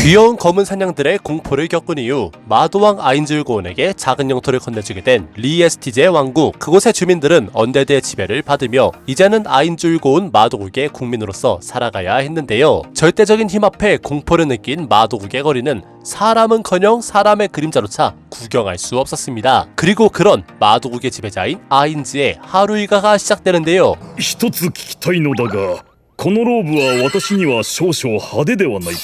귀여운 검은 사냥들의 공포를 겪은 이후 마도왕 아인즈울고온에게 작은 영토를 건네주게 된 리에스티제 왕국. 그곳의 주민들은 언데드의 지배를 받으며 이제는 아인즈울고온 마도국의 국민으로서 살아가야 했는데요. 절대적인 힘 앞에 공포를 느낀 마도국의 거리는 사람은커녕 사람의 그림자로차 구경할 수 없었습니다. 그리고 그런 마도국의 지배자인 아인즈의 하루 일과가 시작되는데요. 一つ聞きたいのだが、このローブは私には少々派手ではないか。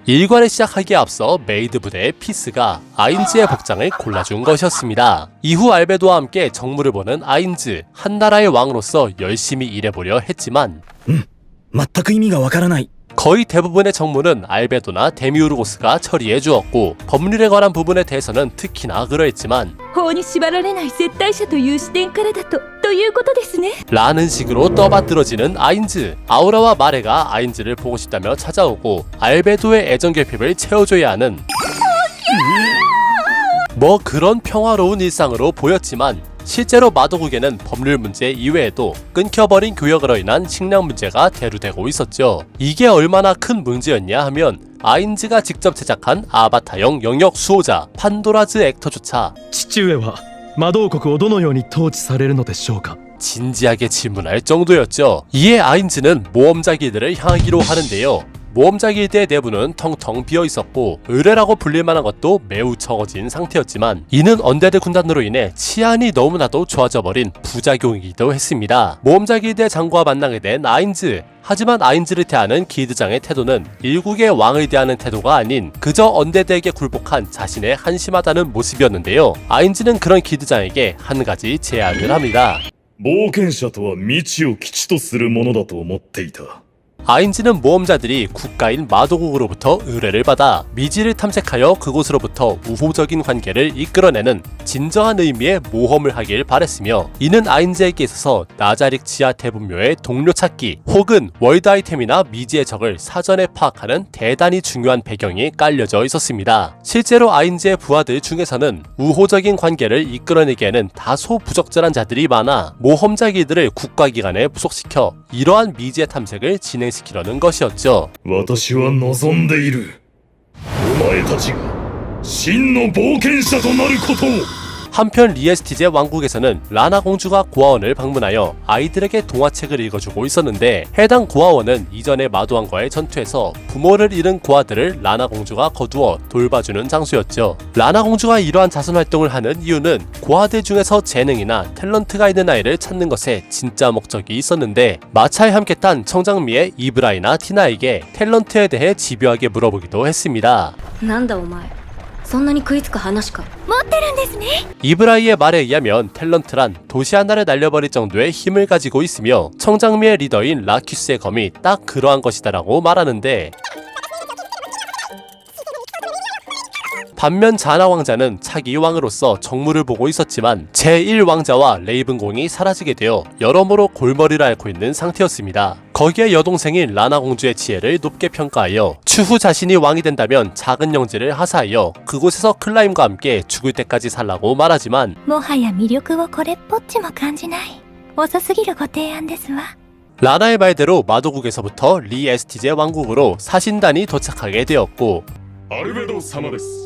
일과를 시작하기에 앞서 메이드 부대의 피스가 아인즈의 복장을 골라준 것이었습니다. 이후 알베도와 함께 정무를 보는 아인즈, 한 나라의 왕으로서 열심히 일해보려 했지만 全く意味がわからない。 거의 대부분의 정무는 알베도나 데미우르고스가 처리해 주었고 법률에 관한 부분에 대해서는 특히나 그러했지만 法に縛られない接待者という視点からだということですね。 라는 식으로 떠받들어지는 아인즈. 아우라와 마레가 아인즈를 보고 싶다며 찾아오고 알베도의 애정 결핍을 채워줘야 하는 뭐 그런 평화로운 일상으로 보였지만 실제로 마도국에는 법률 문제 이외에도 끊겨버린 교역으로 인한 식량 문제가 대두되고 있었죠. 이게 얼마나 큰 문제였냐 하면 아인즈가 직접 제작한 아바타형 영역 수호자 판도라즈 액터조차 父上は魔導国をどのように統治されるのでしょうか。 진지하게 질문할 정도였죠. 이에 아인즈는 모험자 길드를 향하기로 하는데요. 모험자 길드의 내부는 텅텅 비어 있었고 의뢰라고 불릴 만한 것도 매우 적어진 상태였지만 이는 언데드 군단으로 인해 치안이 너무나도 좋아져 버린 부작용이기도 했습니다. 모험자 길드의 장과 만나게 된 아인즈. 하지만 아인즈를 대하는 길드장의 태도는 일국의 왕을 대하는 태도가 아닌 그저 언데드에게 굴복한 자신의 한심하다는 모습이었는데요. 아인즈는 그런 길드장에게 한 가지 제안을 합니다. 冒険者とは道を吉とするものだと思っていた。 아인즈는 모험자들이 국가인 마도국으로부터 의뢰를 받아 미지를 탐색하여 그곳으로부터 우호적인 관계를 이끌어내는 진정한 의미의 모험을 하길 바랬으며 이는 아인즈에게 있어서 나자릭 지하 대분묘의 동료 찾기 혹은 월드 아이템이나 미지의 적을 사전에 파악하는 대단히 중요한 배경이 깔려져 있었습니다. 실제로 아인즈의 부하들 중에서는 우호적인 관계를 이끌어내기에는 다소 부적절한 자들이 많아 모험자 길드를 국가기관에 부속시켜 이러한 미지의 탐색을 진행시키려는 것이었죠. 私は望んでいる。お前たちが真の冒険者となることを。 한편 리에스티제 왕국에서는 라나 공주가 고아원을 방문하여 아이들에게 동화책을 읽어주고 있었는데 해당 고아원은 이전의 마도왕과의 전투에서 부모를 잃은 고아들을 라나 공주가 거두어 돌봐주는 장소였죠. 라나 공주가 이러한 자선활동을 하는 이유는 고아들 중에서 재능이나 탤런트가 있는 아이를 찾는 것에 진짜 목적이 있었는데 마차에 함께 탄 청장미의 이브라이나 티나에게 탤런트에 대해 집요하게 물어보기도 했습니다. なんだお前、そんなに食いつく話か。持ってるんですね。 이브라이의 말에 의하면 탤런트란 도시 하나를 날려버릴 정도의 힘을 가지고 있으며 청장미의 리더인 라큐스의 검이 딱 그러한 것이다라고 말하는데 반면 자나 왕자는 차기 왕으로서 정무를 보고 있었지만 제1왕자와 레이븐공이 사라지게 되어 여러모로 골머리를 앓고 있는 상태였습니다. 거기에 여동생인 라나 공주의 지혜를 높게 평가하여 추후 자신이 왕이 된다면 작은 영지를 하사하여 그곳에서 클라임과 함께 죽을 때까지 살라고 말하지만 もはや魅力をこれっぽっちも感じない。遅すぎるご提案ですわ。 라나의 말대로 마도국에서부터 리에스티제 왕국으로 사신단이 도착하게 되었고 アルベド様です。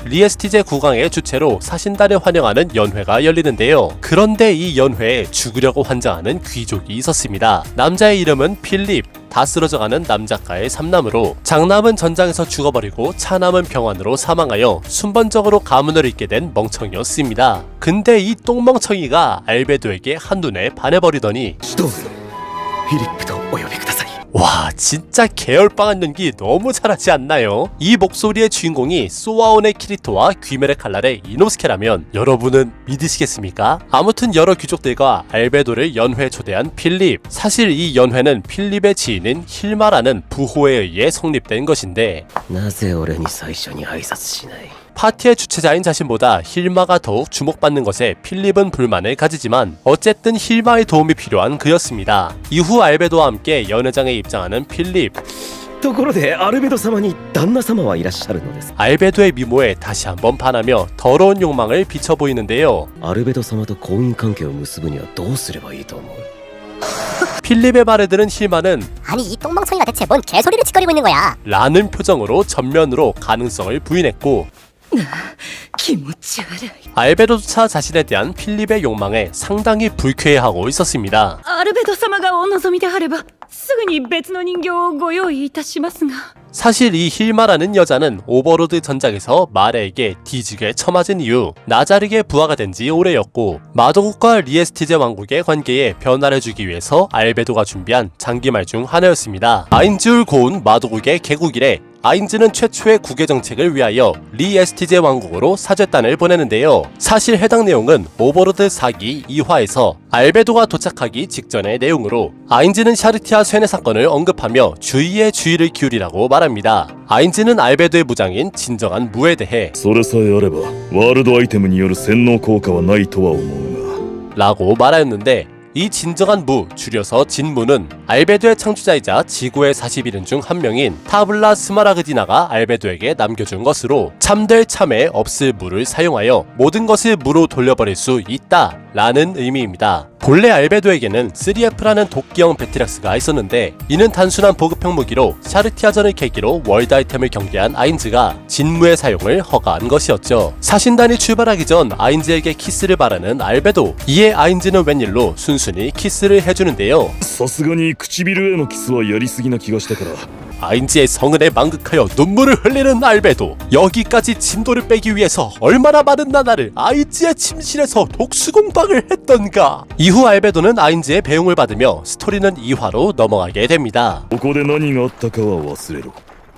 리에스티제 국왕의 주최로 사신단을 환영하는 연회가 열리는데요. 그런데 이 연회에 죽으려고 환장하는 귀족이 있었습니다. 남자의 이름은 필립. 다 쓰러져가는 남작가의 삼남으로 장남은 전장에서 죽어버리고 차남은 병환으로 사망하여 순번적으로 가문을 잇게 된 멍청이였습니다. 근데 이 똥멍청이가 알베도에게 한눈에 반해버리더니 どうぞフィリップとお呼びください。 와 진짜 계열빵한 연기 너무 잘하지 않나요? 이 목소리의 주인공이 소아온의 키리토와 귀멸의 칼날의 이노스케라면 여러분은 믿으시겠습니까? 아무튼 여러 귀족들과 알베도를 연회에 초대한 필립. 사실 이 연회는 필립의 지인인 힐마라는 부호에 의해 성립된 것인데 なぜ俺に最初に挨拶しない。 파티의 주최자인 자신보다 힐마가 더욱 주목받는 것에 필립은 불만을 가지지만 어쨌든 힐마의 도움이 필요한 그였습니다. 이후 알베도와 함께 연회장에 입장하는 필립. ところでアルベド様に旦那様はいらっしゃるのです。 알베도의 미모에 다시 한번 반하며 더러운 욕망을 비춰 보이는데요. アルベド様と婚姻関係を結ぶにはどうすればいいと思う。 필립의 말을 들은 힐마는 아니 이 똥멍청이가 대체 뭔 개소리를 짓거리고 있는 거야. 라는 표정으로 전면으로 가능성을 부인했고, 気持ち悪い。 알베도조차 자신에 대한 필립의 욕망에 상당히 불쾌해하고 있었습니다. アルベド様がお望みであればすぐに別の人形をご用意いたしますが。 사실 이 힐마라는 여자는 오버로드 전작에서 마레에게 뒤지게 처맞은 이후 나자르게 부하가 된 지 오래였고, 마도국과 리에스티제 왕국의 관계에 변화를 주기 위해서 알베도가 준비한 장기말 중 하나였습니다. 아인즈울 고운 마도국의 개국 이래 아인즈는 최초의 국외 정책을 위하여 리에스티제 왕국으로 사절단을 보내는데요. 사실 해당 내용은 오버로드 4기 2화에서 알베도가 도착하기 직전의 내용으로, 아인즈는 샤르티아 쇠뇌 사건을 언급하며 주의에 주의를 기울이라고 말합니다. 아인즈는 알베도의 무장인 진정한 무에 대해 それさえあればワールドアイテムによる洗脳効果はないとは思うが 라고 말하였는데, 이 진정한 무, 줄여서 진무는 알베도의 창조자이자 지구의 41인 중 한 명인 타블라 스마라그디나가 알베도에게 남겨준 것으로, 참될 참에 없을 무를 사용하여 모든 것을 무로 돌려버릴 수 있다 라는 의미입니다. 본래 알베도에게는 3F라는 도끼형 배트렉스가 있었는데, 이는 단순한 보급형 무기로 샤르티아전을 계기로 월드 아이템을 경계한 아인즈가 진무의 사용을 허가한 것이었죠. 사신단이 출발하기 전 아인즈에게 키스를 바라는 알베도, 이에 아인즈는 웬일로 순순히 키스를 해주는데요. さすがに唇へのキスはやりすぎな気がしたから 아인즈의 성은에 만극하여 눈물을 흘리는 알베도, 여기까지 진도를 빼기 위해서 얼마나 많은 나날을 아인즈의 침실에서 독수공방을 했던가. 이후 알베도는 아인즈의 배웅을 받으며 스토리는 2화로 넘어가게 됩니다. ここで何があったかは忘れろ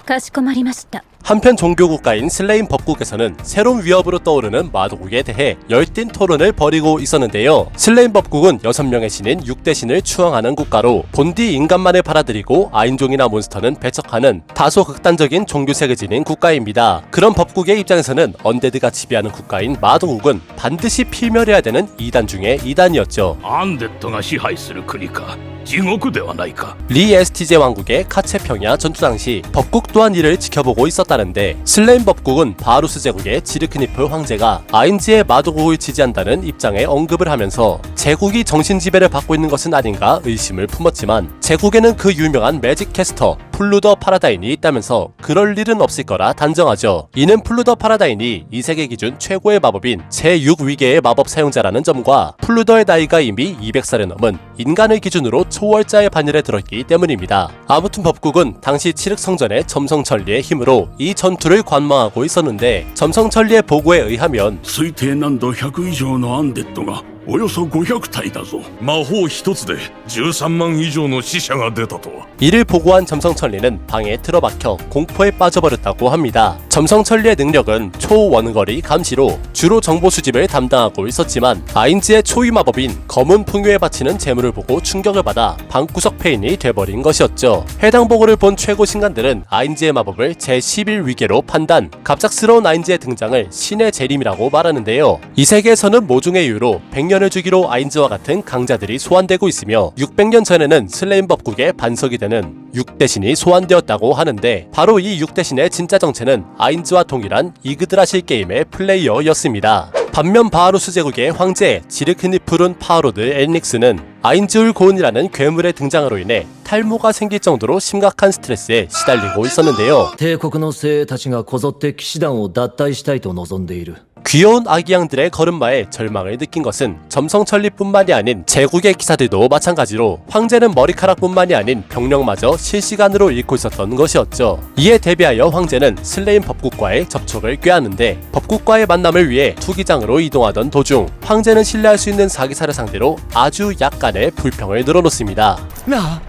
かしこまりました。 한편 종교국가인 슬레임 법국에서는 새로운 위협으로 떠오르는 마도국에 대해 열띤 토론을 벌이고 있었는데요. 슬레임 법국은 6명의 신인 6대 신을 추앙하는 국가로, 본디 인간만을 받아들이고 아인종이나 몬스터는 배척하는 다소 극단적인 종교색을 지닌 국가입니다. 그런 법국의 입장에서는 언데드가 지배하는 국가인 마도국은 반드시 필멸해야 되는 2단 중에 2단이었죠. アンデッドが支配する国か地獄ではないか 리에스티제 왕국의 카체평야 전투 당시 법국 또한 이를 지켜보고 있었다는데, 슬레임 법국은 바루스 제국의 지르크니프 황제가 아인즈의 마도국을 지지한다는 입장에 언급을 하면서 제국이 정신지배를 받고 있는 것은 아닌가 의심을 품었지만, 제국에는 그 유명한 매직 캐스터 플루더 파라다인이 있다면서 그럴 일은 없을 거라 단정하죠. 이는 플루더 파라다인이 이 세계 기준 최고의 마법인 제6위계의 마법 사용자라는 점과 플루더의 나이가 이미 200살을 넘은 인간을 기준으로 초월자의 반열에 들었기 때문입니다. 아무튼 법국은 당시 칠흑성전의 점성천리의 힘으로 이 전투를 관망하고 있었는데, 점성천리의 보고에 의하면 推定難度100以上のアンデッドがおよそ500体だぞ魔法一つで13万以上の死者が出たと 이를 보고한 점성천리는 방에 틀어박혀 공포에 빠져버렸다고 합니다. 점성천리의 능력은 초원거리 감시로 주로 정보 수집을 담당하고 있었지만, 아인즈의 초위 마법인 검은 풍요에 바치는 재물을 보고 충격을 받아 방구석 폐인이 돼버린 것이었죠. 해당 보고를 본 최고 신관들은 아인즈의 마법을 제11위계로 판단, 갑작스러운 아인즈의 등장을 신의 재림이라고 말하는데요. 이 세계에서는 모종의 이유로 100년을 주기로 아인즈와 같은 강자들이 소환되고 있으며, 600년 전에는 슬레임 법국의 반석이 되는 6대신이 소환되었다고 하는데, 바로 이 6대신의 진짜 정체는 아인즈와 동일한 이그드라실 게임의 플레이어였습니다. 반면 바하루스 제국의 황제 지르크니프룬 파하로드 엘닉스는 아인즈울 고은이라는 괴물의 등장으로 인해 탈모가 생길 정도로 심각한 스트레스에 시달리고 있었는데요. 帝国の精鋭たちがこぞって騎士団を脱退したいと望んでいる。 귀여운 아기양들의 걸음마에 절망을 느낀 것은 점성천리뿐만이 아닌 제국의 기사들도 마찬가지로 황제는 머리카락뿐만이 아닌 병력마저 실시간으로 잃고 있었던 것이었죠. 이에 대비하여 황제는 슬레임 법국과의 접촉을 꾀하는데, 법국과의 만남을 위해 투기장으로 이동하던 도중 황제는 신뢰할 수 있는 사기사를 상대로 아주 약간의 불평을 늘어놓습니다. なあ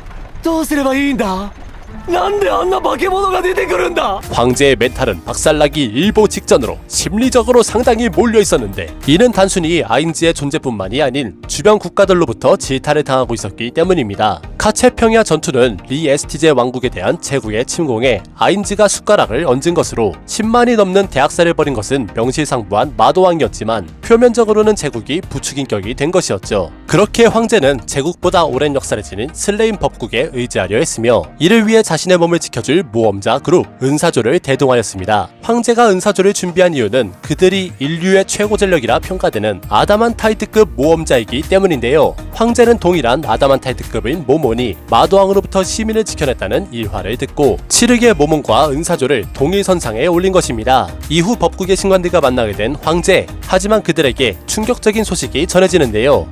どうすればいいんだなんであんな化け物が出てくるんだ 황제의 멘탈은 박살나기 일보 직전으로 심리적으로 상당히 몰려 있었는데, 이는 단순히 아인즈의 존재뿐만이 아닌 주변 국가들로부터 질타를 당하고 있었기 때문입니다. 카체평야 전투는 리에스티제 왕국에 대한 제국의 침공에 아인즈가 숟가락을 얹은 것으로 10만이 넘는 대학살을 벌인 것은 명실상부한 마도왕이었지만, 표면적으로는 제국이 부추긴격이 된 것이었죠. 그렇게 황제는 제국보다 오랜 역사를 지닌 슬레임 법국에 의지하려 했으며 이를 위해 자신의 몸을 지켜줄 모험자 그룹 은사조를 대동하였습니다. 황제가 은사조를 준비한 이유는 그들이 인류의 최고 전력이라 평가되는 아다만타이트급 모험자이기 때문인데요. 황제는 동일한 아다만타이트급인 모몬이 마도왕으로부터 시민을 지켜냈다는 일화를 듣고 치르게 모몬과 은사조를 동일선상에 올린 것입니다. 이후 법국의 신관들과 만나게 된 황제, 하지만 그들에게 충격적인 소식이 전해지는데요.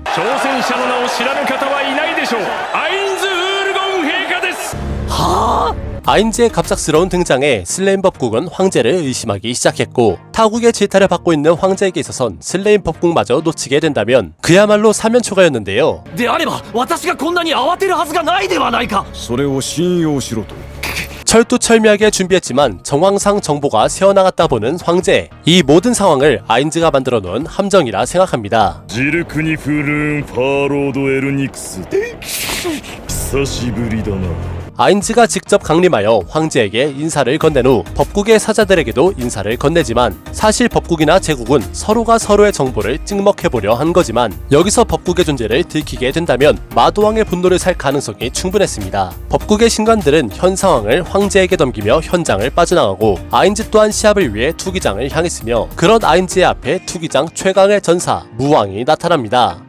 아인즈의 갑작스러운 등장에 슬레임 법국은 황제를 의심하기 시작했고 타국의 질타를 받고 있는 황제에게 있어선 슬레임 법국마저 놓치게 된다면 그야말로 사면초가였는데요. であれば私がこんなに慌てるはずがないではないか。それを信用しろと。 철두철미하게 준비했지만 정황상 정보가 새어나갔다 보는 황제. 이 모든 상황을 아인즈가 만들어 놓은 함정이라 생각합니다. ジルクニフルーンファーロードエルニクス久しぶりだな。 아인즈가 직접 강림하여 황제에게 인사를 건넨 후 법국의 사자들에게도 인사를 건네지만 사실 법국이나 제국은 서로가 서로의 정보를 찍먹해보려 한 거지만 여기서 법국의 존재를 들키게 된다면 마도왕의 분노를 살 가능성이 충분했습니다. 법국의 신관들은 현 상황을 황제에게 넘기며 현장을 빠져나가고 아인즈 또한 시합을 위해 투기장을 향했으며 그런 아인즈의 앞에 투기장 최강의 전사 무왕이 나타납니다.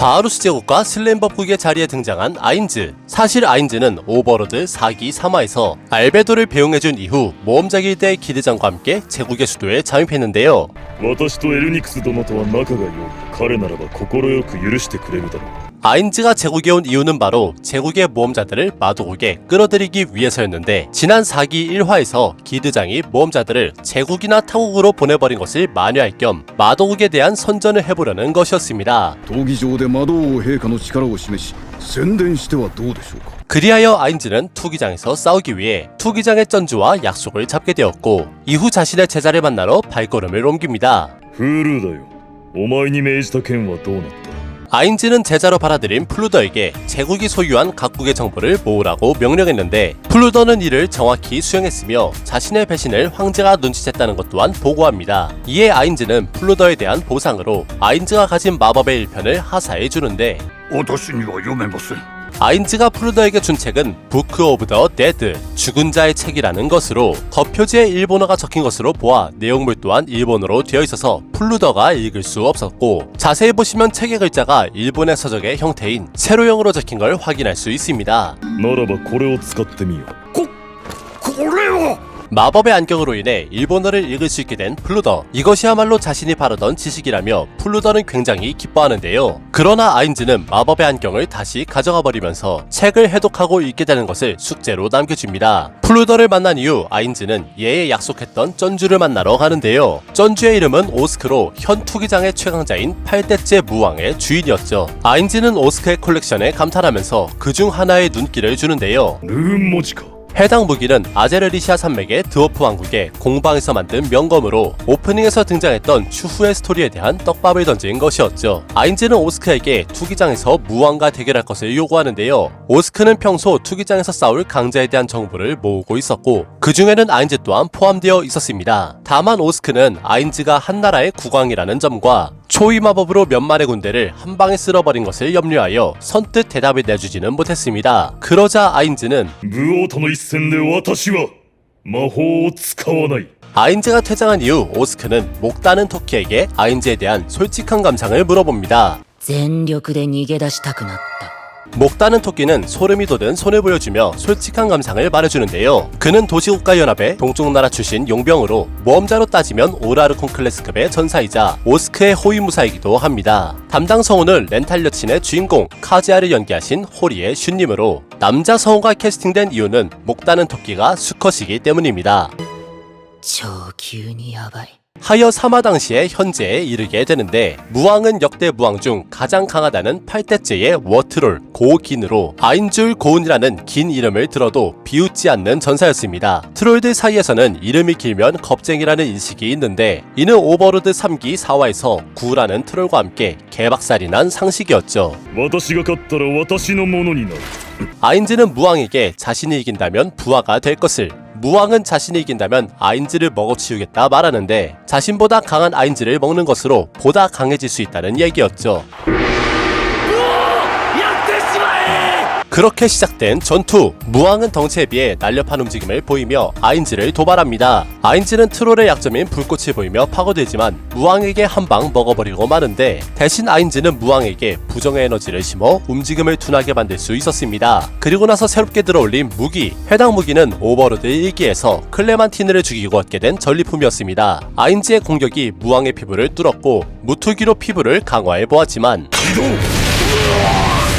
바하루스 제국과 슬레임 법국의 자리에 등장한 아인즈. 사실 아인즈는 오버로드 4기 3화에서 알베도를 배웅해준 이후 모험자 길드의 기대장과 함께 제국의 수도에 잠입했는데요. 私とエルニクス殿とは仲が良い。彼ならば快く許してくれるだろう。 아인즈가 제국에 온 이유는 바로 제국의 모험자들을 마도국에 끌어들이기 위해서였는데 지난 4기 1화에서 기드장이 모험자들을 제국이나 타국으로 보내버린 것을 만회할 겸 마도국에 대한 선전을 해보려는 것이었습니다. 闘技場で魔導王陛下の力を示し宣伝してはどうでしょうか。 그리하여 아인즈는 투기장에서 싸우기 위해 투기장의 전주와 약속을 잡게 되었고 이후 자신의 제자를 만나러 발걸음을 옮깁니다. フールーだよ。お前に命じた件はどうなった。 아인즈는 제자로 받아들인 플루더에게 제국이 소유한 각국의 정보를 모으라고 명령했는데 플루더는 이를 정확히 수행했으며 자신의 배신을 황제가 눈치챘다는 것 또한 보고합니다. 이에 아인즈는 플루더에 대한 보상으로 아인즈가 가진 마법의 일편을 하사해주는데 私には読めません。 아인즈가 플루더에게 준 책은 부크 오브 더 데드, 죽은 자의 책이라는 것으로 겉표지에 일본어가 적힌 것으로 보아 내용물 또한 일본어로 되어 있어서 플루더가 읽을 수 없었고 자세히 보시면 책의 글자가 일본의 서적의 형태인 세로형으로 적힌 걸 확인할 수 있습니다. ならばこれを使ってみよう。これを 마법의 안경으로 인해 일본어를 읽을 수 있게 된 플루더. 이것이야말로 자신이 바라던 지식이라며 플루더는 굉장히 기뻐하는데요. 그러나 아인즈는 마법의 안경을 다시 가져가 버리면서 책을 해독하고 읽게 되는 것을 숙제로 남겨줍니다. 플루더를 만난 이후 아인즈는 예에 약속했던 쩐주를 만나러 가는데요. 쩐주의 이름은 오스크로 현 투기장의 최강자인 8대째 무왕의 주인이었죠. 아인즈는 오스크의 콜렉션에 감탄하면서 그중 하나의 눈길을 주는데요. ルーン文字か。 해당 무기는 아제르리시아 산맥의 드워프 왕국의 공방에서 만든 명검으로 오프닝에서 등장했던 추후의 스토리에 대한 떡밥을 던진 것이었죠. 아인즈는 오스크에게 투기장에서 무왕과 대결할 것을 요구하는데요. 오스크는 평소 투기장에서 싸울 강자에 대한 정보를 모으고 있었고 그 중에는 아인즈 또한 포함되어 있었습니다. 다만 오스크는 아인즈가 한 나라의 국왕이라는 점과 초위 마법으로 몇 만의 군대를 한 방에 쓸어버린 것을 염려하여 선뜻 대답을 내주지는 못했습니다. 그러자 아인즈는 武王との一戦で私は魔法を使わない。 아인즈가 퇴장한 이후 오스크는 목다는 토끼에게 아인즈에 대한 솔직한 감상을 물어봅니다. 全力で逃げ出したくなった。 목다는 토끼는 소름이 돋은 손을 보여주며 솔직한 감상을 말해주는데요. 그는 도시국가연합의 동쪽나라 출신 용병으로 모험자로 따지면 오라르콘 클래스급의 전사이자 오스크의 호위무사이기도 합니다. 담당 성우는 렌탈 여친의 주인공 카즈야를 연기하신 호리의 슌님으로 남자 성우가 캐스팅된 이유는 목다는 토끼가 수컷이기 때문입니다. 超級にヤバい。 하여 사마 당시의 현재에 이르게 되는데 무왕은 역대 무왕 중 가장 강하다는 8대째의 워트롤 고긴으로 아인줄 고운이라는 긴 이름을 들어도 비웃지 않는 전사였습니다. 트롤들 사이에서는 이름이 길면 겁쟁이라는 인식이 있는데 이는 오버로드 3기 4화에서 구라는 트롤과 함께 개박살이 난 상식이었죠. 私が勝ったら私のものになる。 아인즈는 무왕에게 자신이 이긴다면 부하가 될 것을, 무왕은 자신이 이긴다면 아인즈를 먹어치우겠다 말하는데 자신보다 강한 아인즈를 먹는 것으로 보다 강해질 수 있다는 얘기였죠. 그렇게 시작된 전투. 무왕은 덩치에 비해 날렵한 움직임을 보이며 아인즈를 도발합니다. 아인즈는 트롤의 약점인 불꽃을 보이며 파고들지만 무왕에게 한 방 먹어버리고 마는데 대신 아인즈는 무왕에게 부정의 에너지를 심어 움직임을 둔하게 만들 수 있었습니다. 그리고 나서 새롭게 들어올린 무기. 해당 무기는 오버로드 1기에서 클레만티느를 죽이고 얻게 된 전리품이었습니다. 아인즈의 공격이 무왕의 피부를 뚫었고 무투기로 피부를 강화해 보았지만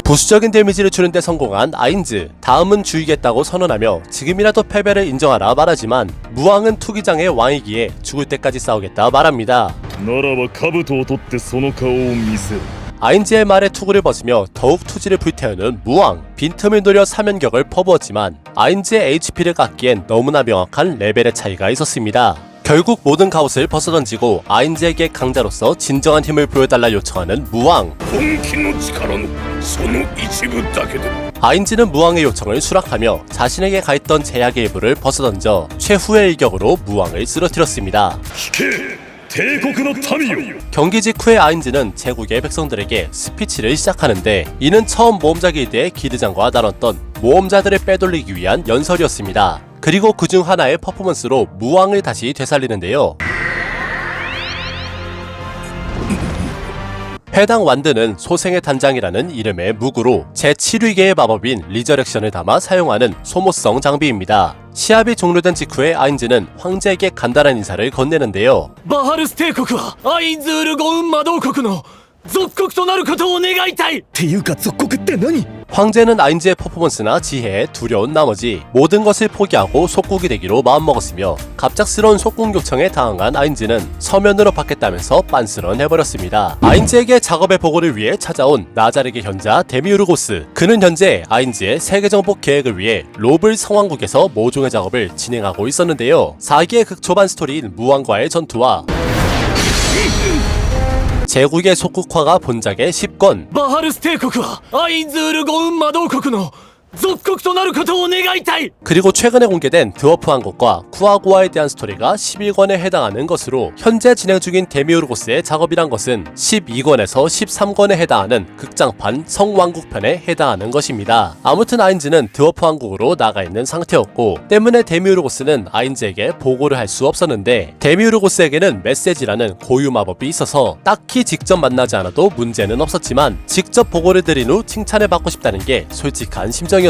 부수적인 데미지를 주는데 성공한 아인즈. 다음은 죽이겠다고 선언하며 지금이라도 패배를 인정하라 말하지만 무왕은 투기장의 왕이기에 죽을 때까지 싸우겠다 말합니다. ならば兜を取ってその顔を見せろ 아인즈의 말에 투구를 벗으며 더욱 투지를 불태우는 무왕. 빈틈을 노려 사면격을 퍼부었지만 아인즈의 HP를 깎기엔 너무나 명확한 레벨의 차이가 있었습니다. 결국 모든 갑옷을 벗어던지고 아인즈에게 강자로서 진정한 힘을 보여달라 요청하는 무왕. 本気の力のその一部だけで 아인즈는 무왕의 요청을 수락하며 자신에게 가했던 제약의 일부를 벗어던져 최후의 일격으로 무왕을 쓰러뜨렸습니다. 聞け帝国の民よ 경기 직후에 아인즈는 제국의 백성들에게 스피치를 시작하는데 이는 처음 모험자 길드의 기르장과 나눴던 모험자들을 빼돌리기 위한 연설이었습니다. 그리고 그중 하나의 퍼포먼스로 무왕을 다시 되살리는데요. 해당 완드는 소생의 단장이라는 이름의 무구로 제7위계의 마법인 리저렉션을 담아 사용하는 소모성 장비입니다. 시합이 종료된 직후에 아인즈는 황제에게 간단한 인사를 건네는데요. バハルス帝国はアインズールゴウン魔導国の属国となることを願いたいっていうか属国って何 황제는 아인즈의 퍼포먼스나 지혜에 두려운 나머지 모든 것을 포기하고 속국이 되기로 마음먹었으며 갑작스러운 속국 요청에 당황한 아인즈는 서면으로 받겠다면서 빤스런해버렸습니다. 아인즈에게 작업의 보고를 위해 찾아온 나자르의 현자 데미우르고스. 그는 현재 아인즈의 세계정복 계획을 위해 로블 성왕국에서 모종의 작업을 진행하고 있었는데요. 4기의 극초반 스토리인 무왕과의 전투와 제국의 속국화가 본작의 10권. バハルス帝国はアインズールゴウン魔導国の属国となることを願いたい 그리고 최근에 공개된 드워프 왕국과 쿠아고아에 대한 스토리가 11권에 해당하는 것으로 현재 진행 중인 데미우르고스의 작업이란 것은 12권에서 13권에 해당하는 극장판 성왕국편에 해당하는 것입니다. 아무튼 아인즈는 드워프 왕국으로 나가 있는 상태였고 때문에 데미우르고스는 아인즈에게 보고를 할 수 없었는데 데미우르고스에게는 메시지라는 고유 마법이 있어서 딱히 직접 만나지 않아도 문제는 없었지만 직접 보고를 드린 후 칭찬을 받고 싶다는 게 솔직한 심정이었습니다.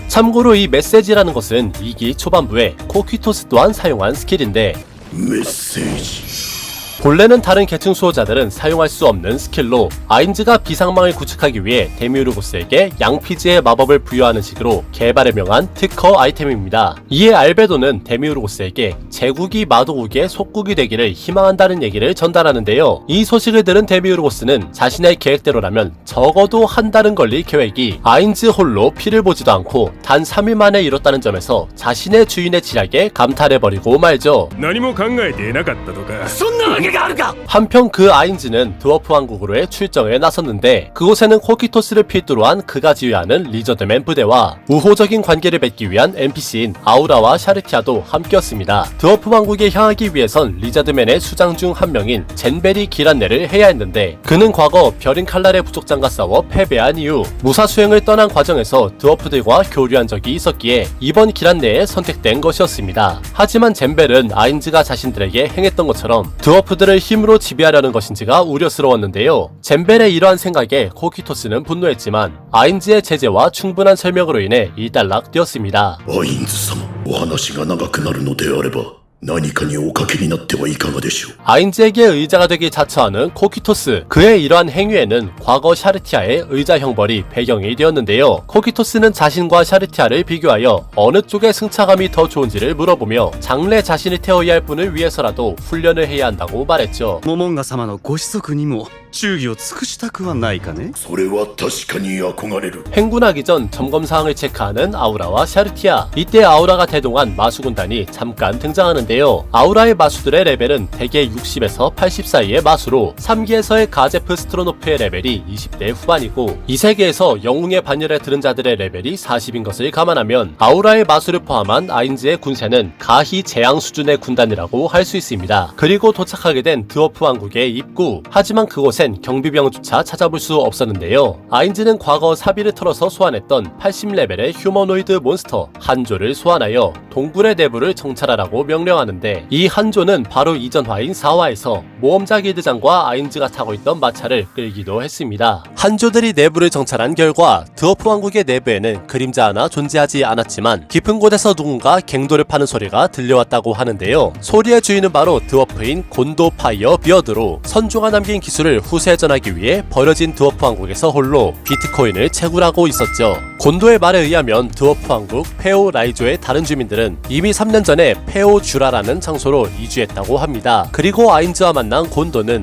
참고로 이 메시지라는 것은 2기 초반부에 코퀴토스 또한 사용한 스킬인데 メッセージ 본래는 다른 계층 수호자들은 사용할 수 없는 스킬로 아인즈가 비상망을 구축하기 위해 데미우르고스에게 양피지의 마법을 부여하는 식으로 개발에 명한 특허 아이템입니다. 이에 알베도는 데미우르고스에게 제국이 마도국의 속국이 되기를 희망한다는 얘기를 전달하는데요. 이 소식을 들은 데미우르고스는 자신의 계획대로라면 적어도 한 달은 걸릴 계획이 아인즈 홀로 피를 보지도 않고 단 3일 만에 이뤘다는 점에서 자신의 주인의 지략에 감탄해버리고 말죠. 何も考えていなかったとかそんなわけがあるか 한편 그 아인즈는 드워프 왕국으로의 출정에 나섰는데 그곳에는 코키토스를 필두로 한 그가 지휘하는 리저드맨 부대와 우호적인 관계를 맺기 위한 NPC인 아우라와 샤르티아도 함께였습니다. 드워프 왕국에 향하기 위해선 리저드맨의 수장 중 한 명인 젠베리 기란네를 해야 했는데 그는 과거 별인 칼날의 부족장과 싸워 패배한 이후 무사수행을 떠난 과정에서 드워프들과 교류한 적이 있었기에 이번 기란네에 선택된 것이었습니다. 하지만 젠벨은 아인즈가 자신들에게 행했던 것처럼 드워프들을 힘으로 지배하려는 것인지가 우려스러웠는데요. 젠벨의 이러한 생각에 코키토스는 분노했지만 아인즈의 제재와 충분한 설명으로 인해 일단락되었습니다. アインズ様お話が長くなるのであれば何かにおかけになってはいかがでしょう 아인즈에게 의자가 되길 자처하는 코키토스. 그의 이러한 행위에는 과거 샤르티아의 의자 형벌이 배경이 되었는데요. 코키토스는 자신과 샤르티아를 비교하여 어느 쪽의 승차감이 더 좋은지를 물어보며 장래 자신을 태워야 할 분을 위해서라도 훈련을 해야 한다고 말했죠. モモンガ様のご子息にも忠義を尽くしたくはないかねそれは確かに憧れる 행군하기 전 점검사항을 체크하는 아우라와 샤르티아. 이때 아우라가 대동한 마수군단이 잠깐 등장하는데 하는데요. 아우라의 마수들의 레벨은 대개 60에서 80 사이의 마수로 3기에서의 가제프 스트로노프의 레벨이 20대 후반이고 이 세계에서 영웅의 반열에 들은 자들의 레벨이 40인 것을 감안하면 아우라의 마수를 포함한 아인즈의 군세는 가히 재앙 수준의 군단이라고 할 수 있습니다. 그리고 도착하게 된 드워프 왕국의 입구. 하지만 그곳엔 경비병조차 찾아볼 수 없었는데요. 아인즈는 과거 사비를 털어서 소환했던 80레벨의 휴머노이드 몬스터 한조를 소환하여 동굴의 내부를 정찰하라고 명령하는데 이 한조는 바로 이전화인 4화에서 모험자 길드장과 아인즈가 타고 있던 마차를 끌기도 했습니다. 한조들이 내부를 정찰한 결과 드워프 왕국의 내부에는 그림자 하나 존재하지 않았지만 깊은 곳에서 누군가 갱도를 파는 소리가 들려왔다고 하는데요. 소리의 주인은 바로 드워프인 곤도 파이어 비어드로 선조가 남긴 기술을 후세에 전하기 위해 버려진 드워프 왕국에서 홀로 비트코인을 채굴하고 있었죠. 곤도의 말에 의하면 드워프 왕국 페오 라이조의 다른 주민들은 이미 3년 전에 페오 주라라는 장소로 이주했다고 합니다. 그리고 아인즈와 만난 곤도는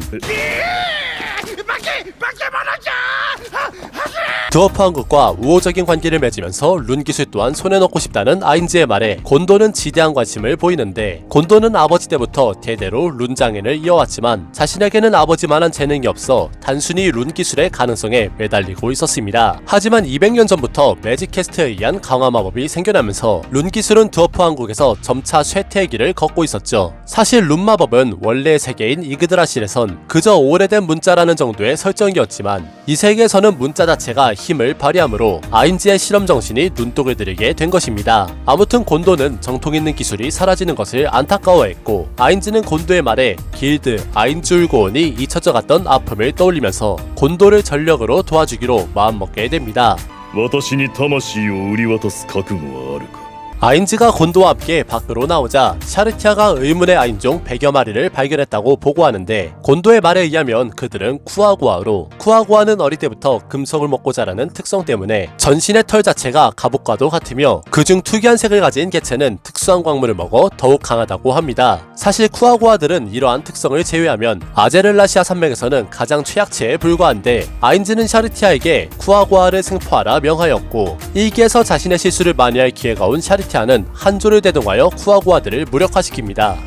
드워프 왕국과 우호적인 관계를 맺으면서 룬 기술 또한 손에 넣고 싶다는 아인즈의 말에 곤도는 지대한 관심을 보이는데 곤도는 아버지 때부터 대대로 룬 장인을 이어왔지만 자신에게는 아버지만한 재능이 없어 단순히 룬 기술의 가능성에 매달리고 있었습니다. 하지만 200년 전부터 매직 캐스트에 의한 강화 마법이 생겨나면서 룬 기술은 드워프 왕국에서 점차 쇠퇴의 길을 걷고 있었죠. 사실 룬 마법은 원래의 세계인 이그드라실에선 그저 오래된 문자라는 정도의 설정이었지만 이 세계에서는 문자 자체가 힘을 발휘하므로 아인즈의 실험 정신이 눈독을 들이게 된 것입니다. 아무튼 곤도는 정통 있는 기술이 사라지는 것을 안타까워했고 아인즈는 곤도의 말에 길드 아인줄고온이 잊혀져 갔던 아픔을 떠올리면서 곤도를 전력으로 도와주기로 마음먹게 됩니다. 私に魂を売り渡す覚悟はあるか 아인즈가 곤도와 함께 밖으로 나오자 샤르티아가 의문의 아인종 100여 마리를 발견했다고 보고하는데 곤도의 말에 의하면 그들은 쿠아구아로 쿠아구아는 어릴 때부터 금속을 먹고 자라는 특성 때문에 전신의 털 자체가 갑옷과도 같으며 그중 특이한 색을 가진 개체는 특수한 광물을 먹어 더욱 강하다고 합니다. 사실 쿠아구아들은 이러한 특성을 제외하면 아제를라시아 산맥에서는 가장 최약체에 불과한데 아인즈는 샤르티아에게 쿠아구아를 승포하라 명하였고 일기에서 자신의 실수를 만회할 기회가 온 샤르티아는 한조를 대동하여 쿠아구아들을 무력화시킵니다.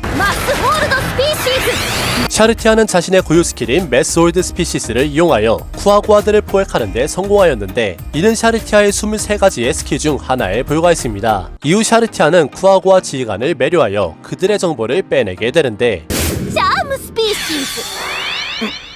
샤르티아는 자신의 고유 스킬인 매스홀드 스피시스를 이용하여 쿠아구아들을 포획하는 데 성공하였는데 이는 샤르티아의 23가지의 스킬 중 하나에 불과했습니다. 이후 샤르티아는 쿠아구아 지휘관을 매료하여 그들의 정보를 빼내게 되는데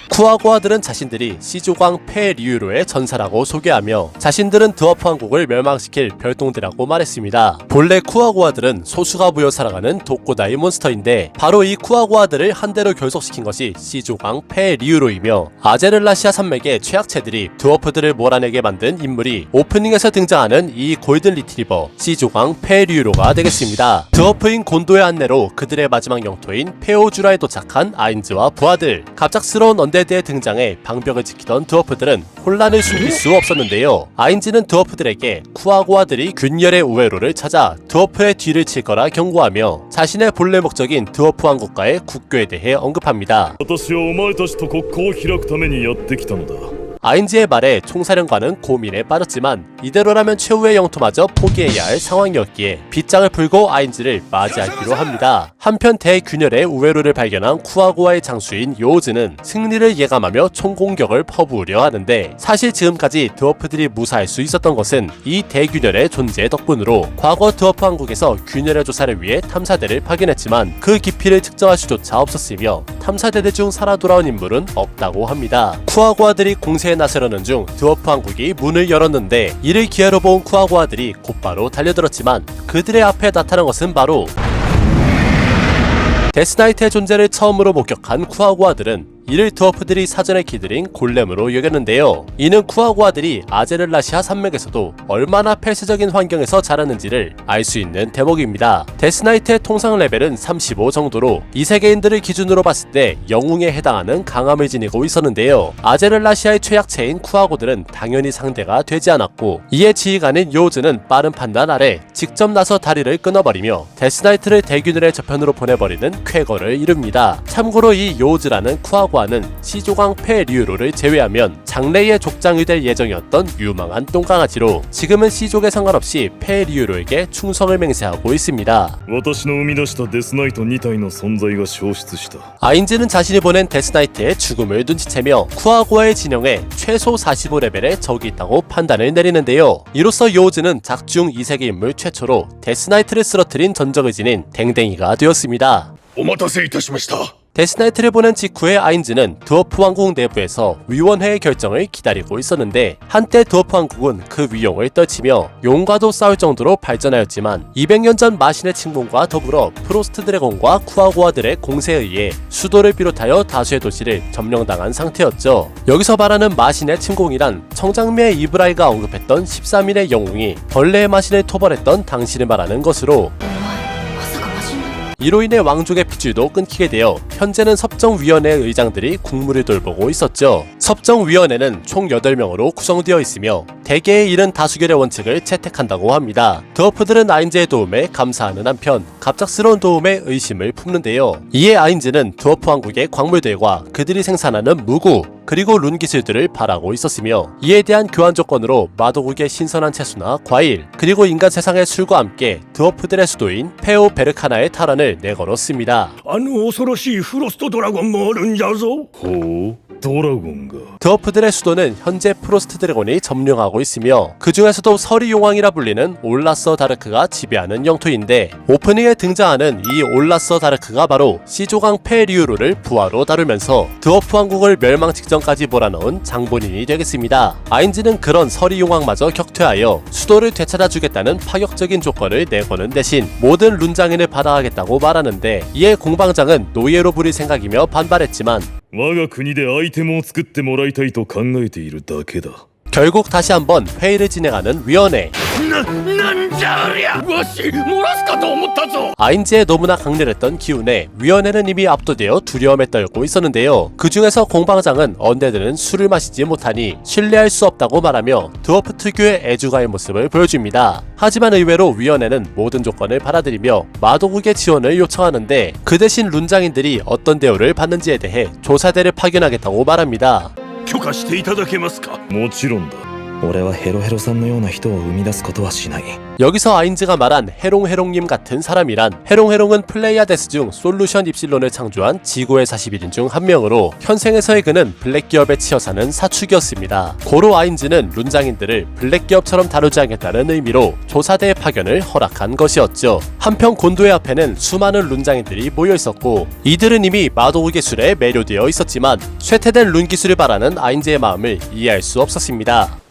쿠아구아들은 자신들이 시조광 페리유로의 전사라고 소개하며 자신들은 드워프 왕국을 멸망시킬 별동대라고 말했습니다. 본래 쿠아구아들은 소수가 모여 살아가는 독고다이 몬스터인데 바로 이 쿠아구아들을 한 대로 결속시킨 것이 시조광 페리유로이며 아제를라시아 산맥의 최약체들이 드워프들을 몰아내게 만든 인물이 오프닝에서 등장하는 이 골든 리트리버 시조광 페리유로가 되겠습니다. 드워프인 곤도의 안내로 그들의 마지막 영토인 페오주라에 도착한 아인즈와 부하들. 갑작스러운 언데드의 등장에 방벽을 지키던 드워프들은 혼란을 숨길 수 없었는데요. 아인즈는 드워프들에게 쿠아구아들이 균열의 우회로를 찾아 드워프의 뒤를 칠 거라 경고하며 자신의 본래 목적인 드워프 왕국과의 국교에 대해 언급합니다. 私はお前たちと国交を開くためにやってきたのだ 아인즈의 말에 총사령관은 고민에 빠졌지만 이대로라면 최후의 영토마저 포기해야 할 상황이었기에 빗장을 풀고 아인즈를 맞이하기로 합니다. 한편 대균열의 우회로를 발견한 쿠아구아의 장수인 요즈는 승리를 예감하며 총공격을 퍼부으려 하는데 사실 지금까지 드워프들이 무사할 수 있었던 것은 이 대균열의 존재 덕분으로 과거 드워프 왕국에서 균열의 조사를 위해 탐사대를 파견했지만 그 깊이를 측정할 수조차 없었으며 탐사대대 중 살아 돌아온 인물은 없다고 합니다. 쿠아구아들이 공세에 나서려는 중 드워프 왕국이 문을 열었는데 이를 기회로 본 쿠아구아들이 곧바로 달려들었지만 그들의 앞에 나타난 것은 바로 데스나이트의 존재를 처음으로 목격한 쿠아구아들은 이를 드워프들이 사전에 기들인 골렘으로 여겼는데요. 이는 쿠아구아들이 아제를라시아 산맥에서도 얼마나 폐쇄적인 환경에서 자랐는지를 알 수 있는 대목입니다. 데스나이트의 통상 레벨은 35 정도로 이 세계인들을 기준으로 봤을 때 영웅에 해당하는 강함을 지니고 있었는데요. 아제를라시아의 최약체인 쿠아고들은 당연히 상대가 되지 않았고 이에 지휘관인 요즈는 빠른 판단 아래 직접 나서 다리를 끊어버리며 데스나이트를 대균열의 저편으로 보내버리는 쾌거를 이룹니다. 참고로 이 요즈라는 쿠아고 폐라고 하는 시조강 폐류로를 제외하면 장래의 족장이 될 예정이었던 유망한 똥강아지로 지금은 시족에 상관없이 폐류로에게 충성을 맹세하고 있습니다. 私の生み出したデスナイト2体の存在が消失した。 아인즈는 자신이 보낸 데스나이트의 죽음을 눈치채며 쿠아고아의 진영에 최소 45레벨의 적이 있다고 판단을 내리는데요. 이로써 요우즈는 작중 2세기 인물 최초로 데스나이트를 쓰러뜨린 전적을 지닌 댕댕이가 되었습니다. お待たせいたしました。 데스나이트를 보낸 직후에 아인즈는 드워프 왕국 내부에서 위원회의 결정을 기다리고 있었는데 한때 드워프 왕국은 그 위용을 떨치며 용과도 싸울 정도로 발전하였지만 200년 전 마신의 침공과 더불어 프로스트 드래곤과 쿠아고아들의 공세에 의해 수도를 비롯하여 다수의 도시를 점령당한 상태였죠. 여기서 말하는 마신의 침공이란 청장미의 이브라이가 언급했던 13인의 영웅이 벌레의 마신을 토벌했던 당시를 말하는 것으로 이로 인해 왕족의 핏줄도 끊기게 되어 현재는 섭정위원회 의장들이 국무를 돌보고 있었죠. 섭정위원회는 총 8명으로 구성되어 있으며 대개의 일은 다수결의 원칙을 채택한다고 합니다. 드워프들은 아인즈의 도움에 감사하는 한편 갑작스러운 도움에 의심을 품는데요. 이에 아인즈는 드워프 왕국의 광물들과 그들이 생산하는 무구 그리고 룬 기술들을 바라고 있었으며 이에 대한 교환 조건으로 마도국의 신선한 채소나 과일 그리고 인간 세상의 술과 함께 드워프들의 수도인 페오 베르카나의 탈환을 내걸었습니다. あの恐ろしいフロストドラゴンもおるんじゃぞ。ほう、ドラゴンが。 드워프들의 수도는 현재 프로스트 드래곤이 점령하고 있으며 그 중에서도 서리 용왕이라 불리는 올라서 다르크가 지배하는 영토인데 오프닝에 등장하는 이 올라서 다르크가 바로 시조강 폐류로를 부하로 다루면서 드워프 왕국을 멸망 직전까지 몰아넣은 장본인이 되겠습니다. 아인즈는 그런 서리 용왕마저 격퇴하여 수도를 되찾아주겠다는 파격적인 조건을 내거는 대신 모든 룬장인을 받아가겠다고 말하는데 이에 공방장은 노예로 부릴 생각이며 반발했지만 我が国でアイテムを作ってもらいたいと考えているだけだ。 결국 다시 한번 회의를 진행하는 위원회. なんじゃありゃ。わし漏らすかと思ったぞ。 아인즈의 너무나 강렬했던 기운에 위원회는 이미 압도되어 두려움에 떨고 있었는데요. 그 중에서 공방장은 언데드는 술을 마시지 못하니 신뢰할 수 없다고 말하며 드워프 특유의 애주가의 모습을 보여줍니다. 하지만 의외로 위원회는 모든 조건을 받아들이며 마도국의 지원을 요청하는데 그 대신 룬장인들이 어떤 대우를 받는지에 대해 조사대를 파견하겠다고 말합니다. 許可していただけますか。もちろんだ。俺はヘロヘロさんのような人を生み出すことはしない。 여기서 아인즈가 말한 해롱해롱님 같은 사람이란 해롱해롱은 플레이아데스 중 솔루션 입실론을 창조한 지구의 41인 중 한 명으로 현생에서의 그는 블랙기업에 치여 사는 사축이었습니다. 고로 아인즈는 룬장인들을 블랙기업처럼 다루지 않겠다는 의미로 조사대의 파견을 허락한 것이었죠. 한편 곤도의 앞에는 수많은 룬장인들이 모여 있었고 이들은 이미 마도우 기술에 매료되어 있었지만 쇠퇴된 룬 기술을 바라는 아인즈의 마음을 이해할 수 없었습니다.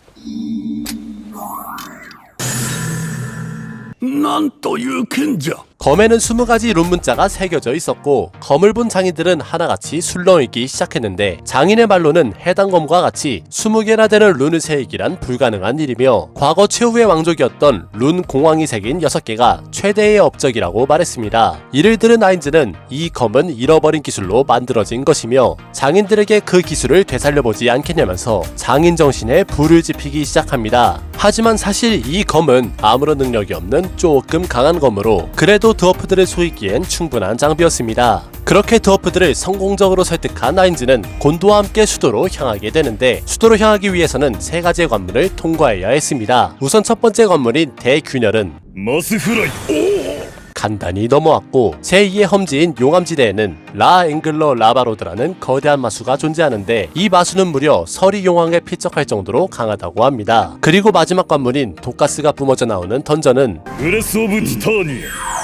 なんという賢者。 검에는 20가지 룬 문자가 새겨져 있었고 검을 본 장인들은 하나같이 술렁이기 시작했는데 장인의 말로는 해당 검과 같이 20개나 되는 룬을 새기란 불가능한 일이며 과거 최후의 왕족이었던 룬 공왕이 새긴 6개가 최대의 업적이라고 말했습니다. 이를 들은 아인즈는 이 검은 잃어버린 기술로 만들어진 것이며 장인들에게 그 기술을 되살려보지 않겠냐면서 장인 정신에 불을 지피기 시작합니다. 하지만 사실 이 검은 아무런 능력이 없는 조금 강한 검으로 그래도 드워프들을 속이기엔 충분한 장비였습니다. 그렇게 드워프들을 성공적으로 설득한 아인즈는 곤도와 함께 수도로 향하게 되는데 수도로 향하기 위해서는 3가지의 관문을 통과해야 했습니다. 우선 첫 번째 관문인 대균열은 マスフライ。 간단히 넘어왔고 제2의 험지인 용암지대에는 라 앵글러 라바로드라는 거대한 마수가 존재하는데 이 마수는 무려 서리 용왕에 필적할 정도로 강하다고 합니다. 그리고 마지막 관문인 독가스가 뿜어져 나오는 던전은 ブレスオブティターニア。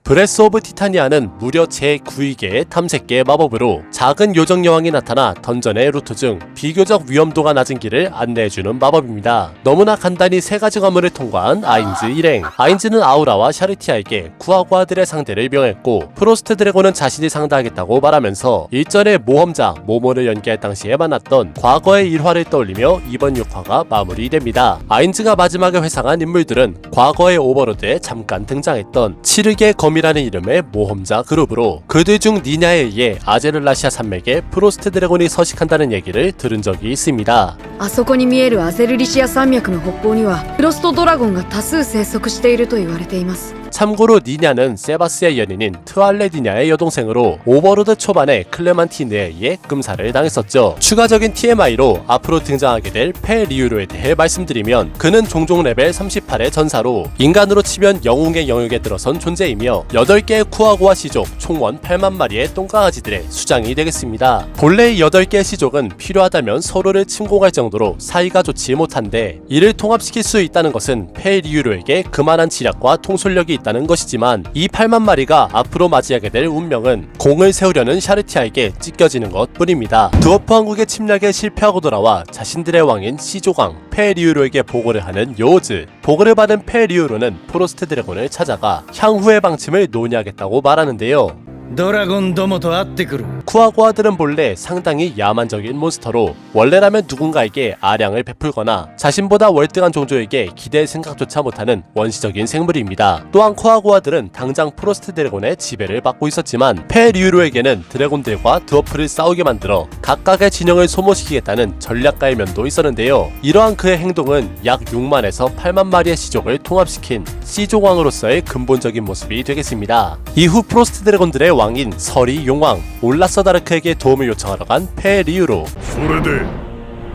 브레스 오브 티타니아는 무려 제9위계의 탐색계의 마법으로 작은 요정 여왕이 나타나 던전의 루트 중 비교적 위험도가 낮은 길을 안내해주는 마법입니다. 너무나 간단히 3가지 관문을 통과한 아인즈 일행. 아인즈는 아우라와 샤르티아에게 쿠아고아들의 상대를 명했고 프로스트 드래곤은 자신이 상대하겠다고 말하면서 일전에 모험자 모모를 연기할 당시에 만났던 과거의 일화를 떠올리며 이번 6화가 마무리됩니다. 아인즈가 마지막에 회상한 인물들은 과거의 오버로드에 잠깐 등장했던 치르게 검 이라는 이름의 모험자 그룹으로 그들 중 니냐에 의해 아제를라시아 산맥에 프로스트 드래곤이 서식한다는 얘기를 들은 적이 있습니다. あそこに見えるアゼルリシア山脈の北方にはフロストドラゴンが多数生息していると言われています。 참고로 니냐는 세바스의 연인인 트알레디냐의 여동생으로 오버로드 초반에 클레만티느에 의해 금사를 당했었죠. 추가적인 TMI로 앞으로 등장하게 될 페 리유로에 대해 말씀드리면 그는 종종 레벨 38의 전사로 인간으로 치면 영웅의 영역에 들어선 존재이며 8개의 쿠아고아 시족 총원 8만 마리의 똥강아지들의 수장이 되겠습니다. 본래의 8개의 시족은 필요하다면 서로를 침공할 정도로 사이가 좋지 못한데 이를 통합시킬 수 있다는 것은 페 리유로에게 그만한 지략과 통솔력이 있다는 것이지만 이 8만 마리가 앞으로 맞이하게 될 운명은 공을 세우려는 샤르티아에게 찢겨지는 것 뿐입니다. 드워프 왕국의 침략에 실패하고 돌아와 자신들의 왕인 시조왕 페 리유로에게 보고를 하는 요즈. 보고를 받은 페 리유로는 프로스트 드래곤을 찾아가 향후의 방침을 논의하겠다고 말하는데요. ドラゴンどもと会ってくる 쿠아고아들은 본래 상당히 야만적인 몬스터로 원래라면 누군가에게 아량을 베풀거나 자신보다 월등한 종족에게 기댈 생각조차 못하는 원시적인 생물입니다. 또한 쿠아고아들은 당장 프로스트 드래곤의 지배를 받고 있었지만 페 리유로에게는 드래곤들과 드워프를 싸우게 만들어 각각의 진영을 소모시키겠다는 전략가의 면도 있었는데요. 이러한 그의 행동은 약 6만에서 8만 마리의 시족을 통합시킨 시족왕으로서의 근본적인 모습이 되겠습니다. 이후 프로스트 드래곤들의 왕인 서리 용왕 올라서 다르크에게 도움을 요청하러 간 페 리유로. それで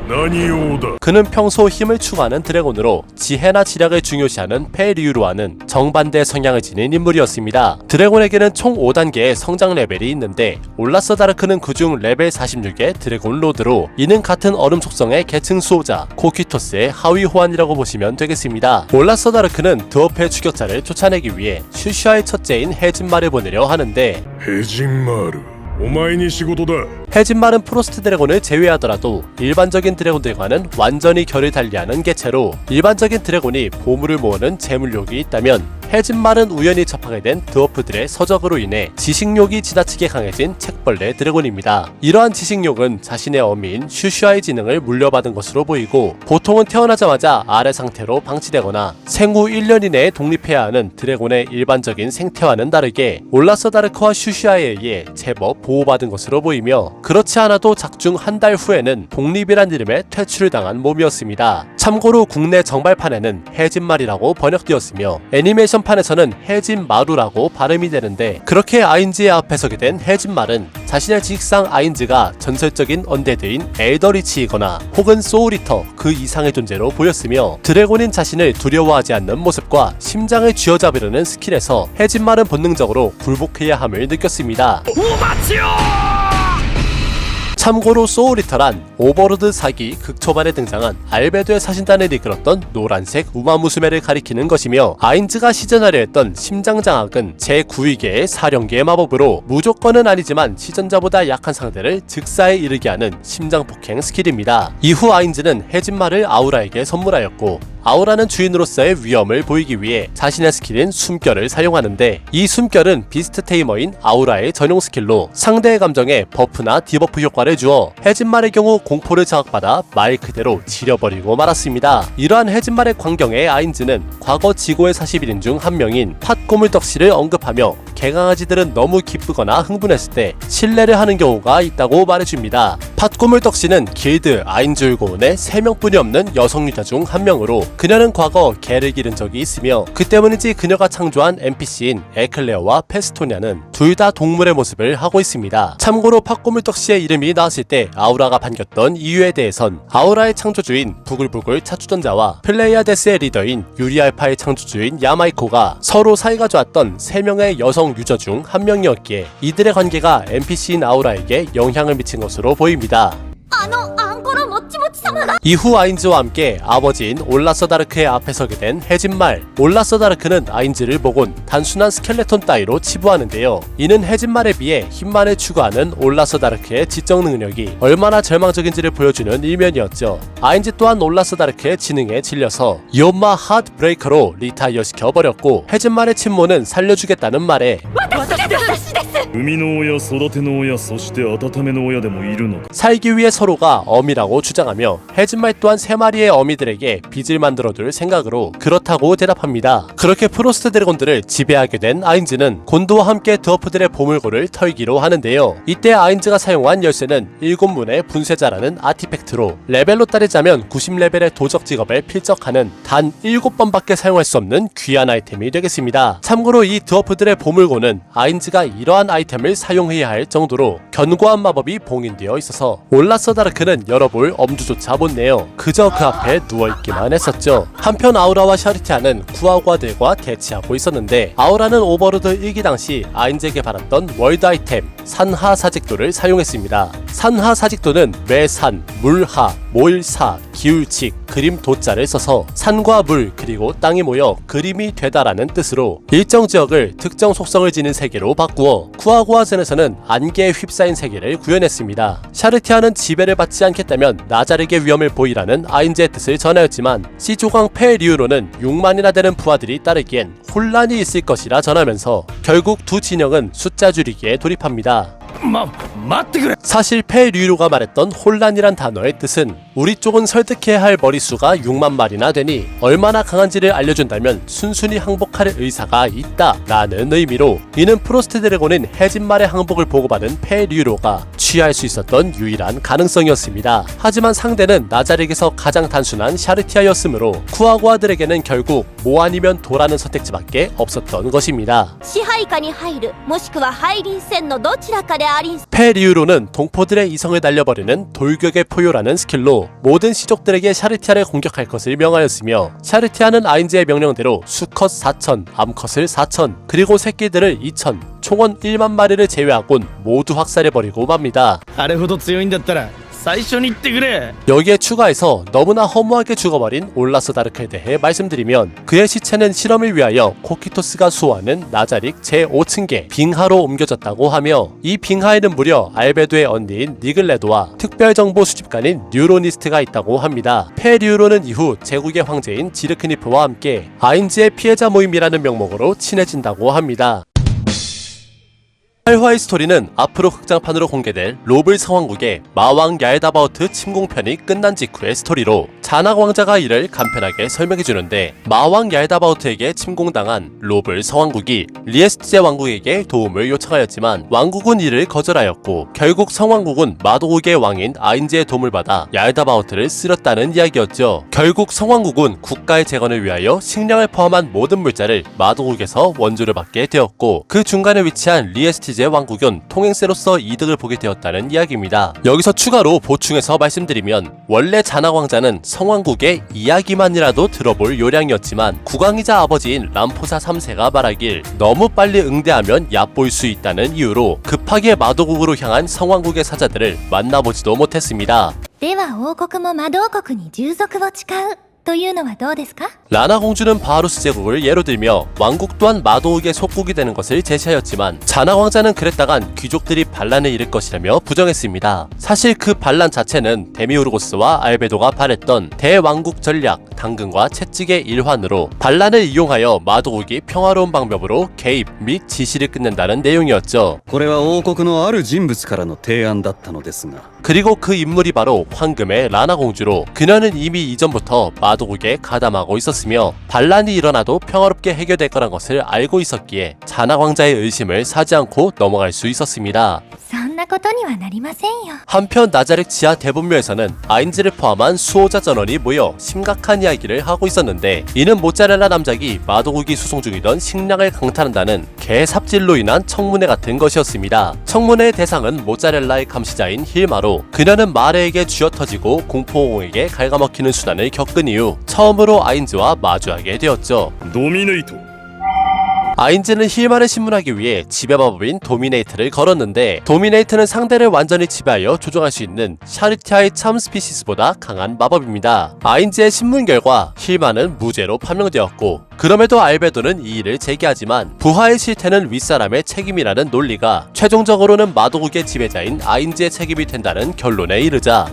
何用だ 그는 평소 힘을 추구하는 드래곤으로 지혜나 지략을 중요시하는 페 리유로와는 정반대 성향을 지닌 인물이었습니다. 드래곤에게는 총 5단계의 성장 레벨이 있는데 올라서 다르크는 그중 레벨 46의 드래곤 로드로 이는 같은 얼음 속성의 계층 수호자 코키토스의 하위 호환이라고 보시면 되겠습니다. 올라서 다르크는 드워프의 추격자를 쫓아내기 위해 슈슈아의 첫째인 해진마를 보내려 하는데 ヘジンマールお前に仕事だ 해진말은 프로스트 드래곤을 제외하더라도 일반적인 드래곤들과는 완전히 결을 달리하는 개체로 일반적인 드래곤이 보물을 모으는 재물욕이 있다면 해진말은 우연히 접하게 된 드워프들의 서적으로 인해 지식욕이 지나치게 강해진 책벌레 드래곤입니다. 이러한 지식욕은 자신의 어미인 슈슈아의 지능을 물려받은 것으로 보이고 보통은 태어나자마자 아래 상태로 방치되거나 생후 1년 이내에 독립해야 하는 드래곤의 일반적인 생태와는 다르게 올라서 다르크와 슈슈아에 의해 제법 보호받은 것으로 보이며 그렇지 않아도 작중 한 달 후에는 독립이란 이름의 퇴출을 당한 몸이었습니다. 참고로 국내 정발판에는 해진말이라고 번역되었으며 애니메이션판에서는 해진마루라고 발음이 되는데 그렇게 아인즈의 앞에 서게 된 해진말은 자신의 직상 아인즈가 전설적인 언데드인 엘더리치이거나 혹은 소울이터 그 이상의 존재로 보였으며 드래곤인 자신을 두려워하지 않는 모습과 심장을 쥐어잡으려는 스킬에서 해진말은 본능적으로 굴복해야 함을 느꼈습니다. 참고로 소울리터란 오버로드 사기 극초반에 등장한 알베도의 사신단을 이끌었던 노란색 우마무스메를 가리키는 것이며 아인즈가 시전하려 했던 심장장악은 제9위계의 사령계의 마법으로 무조건은 아니지만 시전자보다 약한 상대를 즉사에 이르게 하는 심장폭행 스킬입니다. 이후 아인즈는 해진말을 아우라에게 선물하였고 아우라는 주인으로서의 위험을 보이기 위해 자신의 스킬인 숨결을 사용하는데 이 숨결은 비스트 테이머인 아우라의 전용 스킬로 상대의 감정에 버프나 디버프 효과를 주어 해진말의 경우 공포를 자극받아 말 그대로 지려버리고 말았습니다. 이러한 해진말의 광경에 아인즈는 과거 지고의 41인 중 한 명인 팥고물떡씨를 언급하며 개강아지들은 너무 기쁘거나 흥분했을 때 신뢰를 하는 경우가 있다고 말해줍니다. 팥고물떡씨는 길드 아인즈울고운의 3명뿐이 없는 여성 유저 중 한 명으로 그녀는 과거 개를 기른 적이 있으며 그 때문인지 그녀가 창조한 NPC인 에클레어와 페스토냐는 둘 다 동물의 모습을 하고 있습니다. 참고로 팥고물떡씨의 이름이 나왔을 때 아우라가 반겼던 이유에 대해선 아우라의 창조주인 부글부글 차추전자와 플레이아데스의 리더인 유리알파의 창조주인 야마이코가 서로 사이가 좋았던 3명의 여성 유저 중 한 명이었기에 이들의 관계가 NPC인 아우라에게 영향을 미친 것으로 보입니다. 이후 아인즈와 함께 아버지인 올라서 다르크의 앞에 서게 된 해진말. 올라서 다르크는 아인즈를 보곤 단순한 스켈레톤 따위로 치부하는데요. 이는 해진말에 비해 힘만을 추구하는 올라서 다르크의 지적 능력이 얼마나 절망적인지를 보여주는 일면이었죠. 아인즈 또한 올라서 다르크의 지능에 질려서 요마 하드 브레이커로 리타이어 시켜버렸고 해진말의 친모는 살려주겠다는 말에 生みの親育ての親そして温めの親でもいるのか 살기 위해 서로가 어미라고 주장하며 해진말 또한 3마리의 어미들에게 빚을 만들어둘 생각으로 그렇다고 대답합니다. 그렇게 프로스트 드래곤들을 지배하게 된 아인즈는 곤도와 함께 드워프들의 보물고를 털기로 하는데요. 이때 아인즈가 사용한 열쇠는 7문의 분쇄자라는 아티팩트로 레벨로 따르자면 90레벨의 도적 직업을 필적하는 단 7번밖에 사용할 수 없는 귀한 아이템이 되겠습니다. 참고로 이 드워프들의 보물고는 아인즈가 이러한 아이템을 사용해야 할 정도로 견고한 마법이 봉인되어 있어서 올라서 다르크는 열어볼 엄두조차 못 내요. 그저 그 앞에 누워있기만 했었죠. 한편 아우라와 샤르티아는 쿠아구아들과 대치하고 있었는데 아우라는 오버로드 1기 당시 아인즈에게 받았던 월드 아이템 산하사직도를 사용했습니다. 산하사직도는 매산, 물하, 모일사, 기울칙, 그림 도자를 써서 산과 물 그리고 땅이 모여 그림이 되다라는 뜻으로 일정 지역을 특정 속성을 지닌 세계로 바꾸어 쿠아구아젠에서는 안개에 휩싸인 세계를 구현했습니다. 샤르티아는 지배를 받지 않겠다면 나자르게 위험을 보이라는 아인즈의 뜻을 전하였지만 시조강 페리우로는 6만이나 되는 부하들이 따르기엔 혼란이 있을 것이라 전하면서 결국 두 진영은 숫자 줄이기에 돌입합니다. 待ってくれ 사실 페리우로가 말했던 혼란이란 단어의 뜻은 우리 쪽은 설득해야 할 머릿수가 6만 마리나 되니 얼마나 강한지를 알려준다면 순순히 항복할 의사가 있다 라는 의미로 이는 프로스트 드래곤인 해진말의 항복을 보고받은 페리우로가 취할 수 있었던 유일한 가능성이었습니다. 하지만 상대는 나자릭에서 가장 단순한 샤르티아였으므로 쿠아구아들에게는 결국 뭐 아니면 도라는 선택지밖에 없었던 것입니다. 支配下に入るもしくは入りんせんのどちらかでありん 페리우로는 동포들의 이성을 날려버리는 돌격의 포효라는 스킬로 모든 시족들에게 샤르티아를 공격할 것을 명하였으며 샤르티아는 아인즈의 명령대로 수컷 4,000, 암컷을 4,000, 그리고 새끼들을 2,000, 총원 1만 마리를 제외하곤 모두 확살해버리고 맙니다. あれほど強いんだったら最初に言ってくれ 여기에 추가해서 너무나 허무하게 죽어버린 올라스 다르크에 대해 말씀드리면 그의 시체는 실험을 위하여 코키토스가 수호하는 나자릭 제5층계 빙하로 옮겨졌다고 하며 이 빙하에는 무려 알베도의 언니인 니글레도와 특별정보 수집관인 뉴로니스트가 있다고 합니다. 페리우로는 이후 제국의 황제인 지르크니프와 함께 아인즈의 피해자 모임이라는 명목으로 친해진다고 합니다. 8화의 스토리는 앞으로 극장판으로 공개될 로블 상황국의 마왕 얄다바오트 침공편이 끝난 직후의 스토리로 잔악 왕자가 이를 간편하게 설명해주는데 마왕 얄다바오트에게 침공당한 로블 상황국이 리에스트제 왕국에게 도움을 요청하였지만 왕국은 이를 거절하였고 결국 성왕국은 마도국의 왕인 아인즈의 도움을 받아 얄다바오트를 쓰렸다는 이야기였죠. 결국 성왕국은 국가의 재건을 위하여 식량을 포함한 모든 물자를 마도국에서 원조를 받게 되었고 그 중간에 위치한 리에스트 제 왕국은 통행세로서 이득을 보게 되었다는 이야기입니다. 여기서 추가로 보충해서 말씀드리면 원래 잔악 왕자는 성왕국의 이야기만이라도 들어볼 요량이었지만 국왕이자 아버지인 람포사 3세가 말하길 너무 빨리 응대하면 얕보일 수 있다는 이유로 급하게 마도국으로 향한 성왕국의 사자들을 만나보지도 못했습니다. では王国も魔導国に従属を誓うというのはどうですか? 라나 공주는 바하루스 제국을 예로 들며 왕국 또한 마도국의 속국이 되는 것을 제시하였지만 잔악 왕자는 그랬다간 귀족들이 반란을 일을 것이라며 부정했습니다. 사실 그 반란 자체는 데미우르고스와 알베도가 발했던 대왕국 전략 당근과 채찍의 일환으로 반란을 이용하여 마도국이 평화로운 방법으로 개입 및 지시를 끝낸다는 내용이었죠. これは王国のある人物からの提案だったのですが 그리고 그 인물이 바로 황금의 라나 공주로 그녀는 이미 이전부터 마도국에 가담하고 있었으며 반란이 일어나도 평화롭게 해결될 거란 것을 알고 있었기에 잔악 왕자의 의심을 사지 않고 넘어갈 수 있었습니다. そんなことにはなりませんよ 한편 나자렉 지하 대분묘에서는 아인즈를 포함한 수호자 전원이 모여 심각한 이야기를 하고 있었는데 이는 모짜렐라 남작이 마도국이 수송 중이던 식량을 강탈한다는 개삽질로 인한 청문회 같은 것이었습니다. 청문회의 대상은 모짜렐라의 감시자인 힐마로 그녀는 마레에게 쥐어터지고 공포공에게 갉아먹히는 수단을 겪은 이후 처음으로 아인즈와 마주하게 되었죠. ドミネイト 아인즈는 힐마를 신문하기 위해 지배 마법인 도미네이트를 걸었는데 도미네이트는 상대를 완전히 지배하여 조종할 수 있는 샤르티아의 참 스피시스보다 강한 마법입니다. 아인즈의 신문 결과 힐마는 무죄로 판명되었고 그럼에도 알베도는 이 일을 제기하지만 부하의 실태는 윗사람의 책임이라는 논리가 최종적으로는 마도국의 지배자인 아인즈의 책임이 된다는 결론에 이르자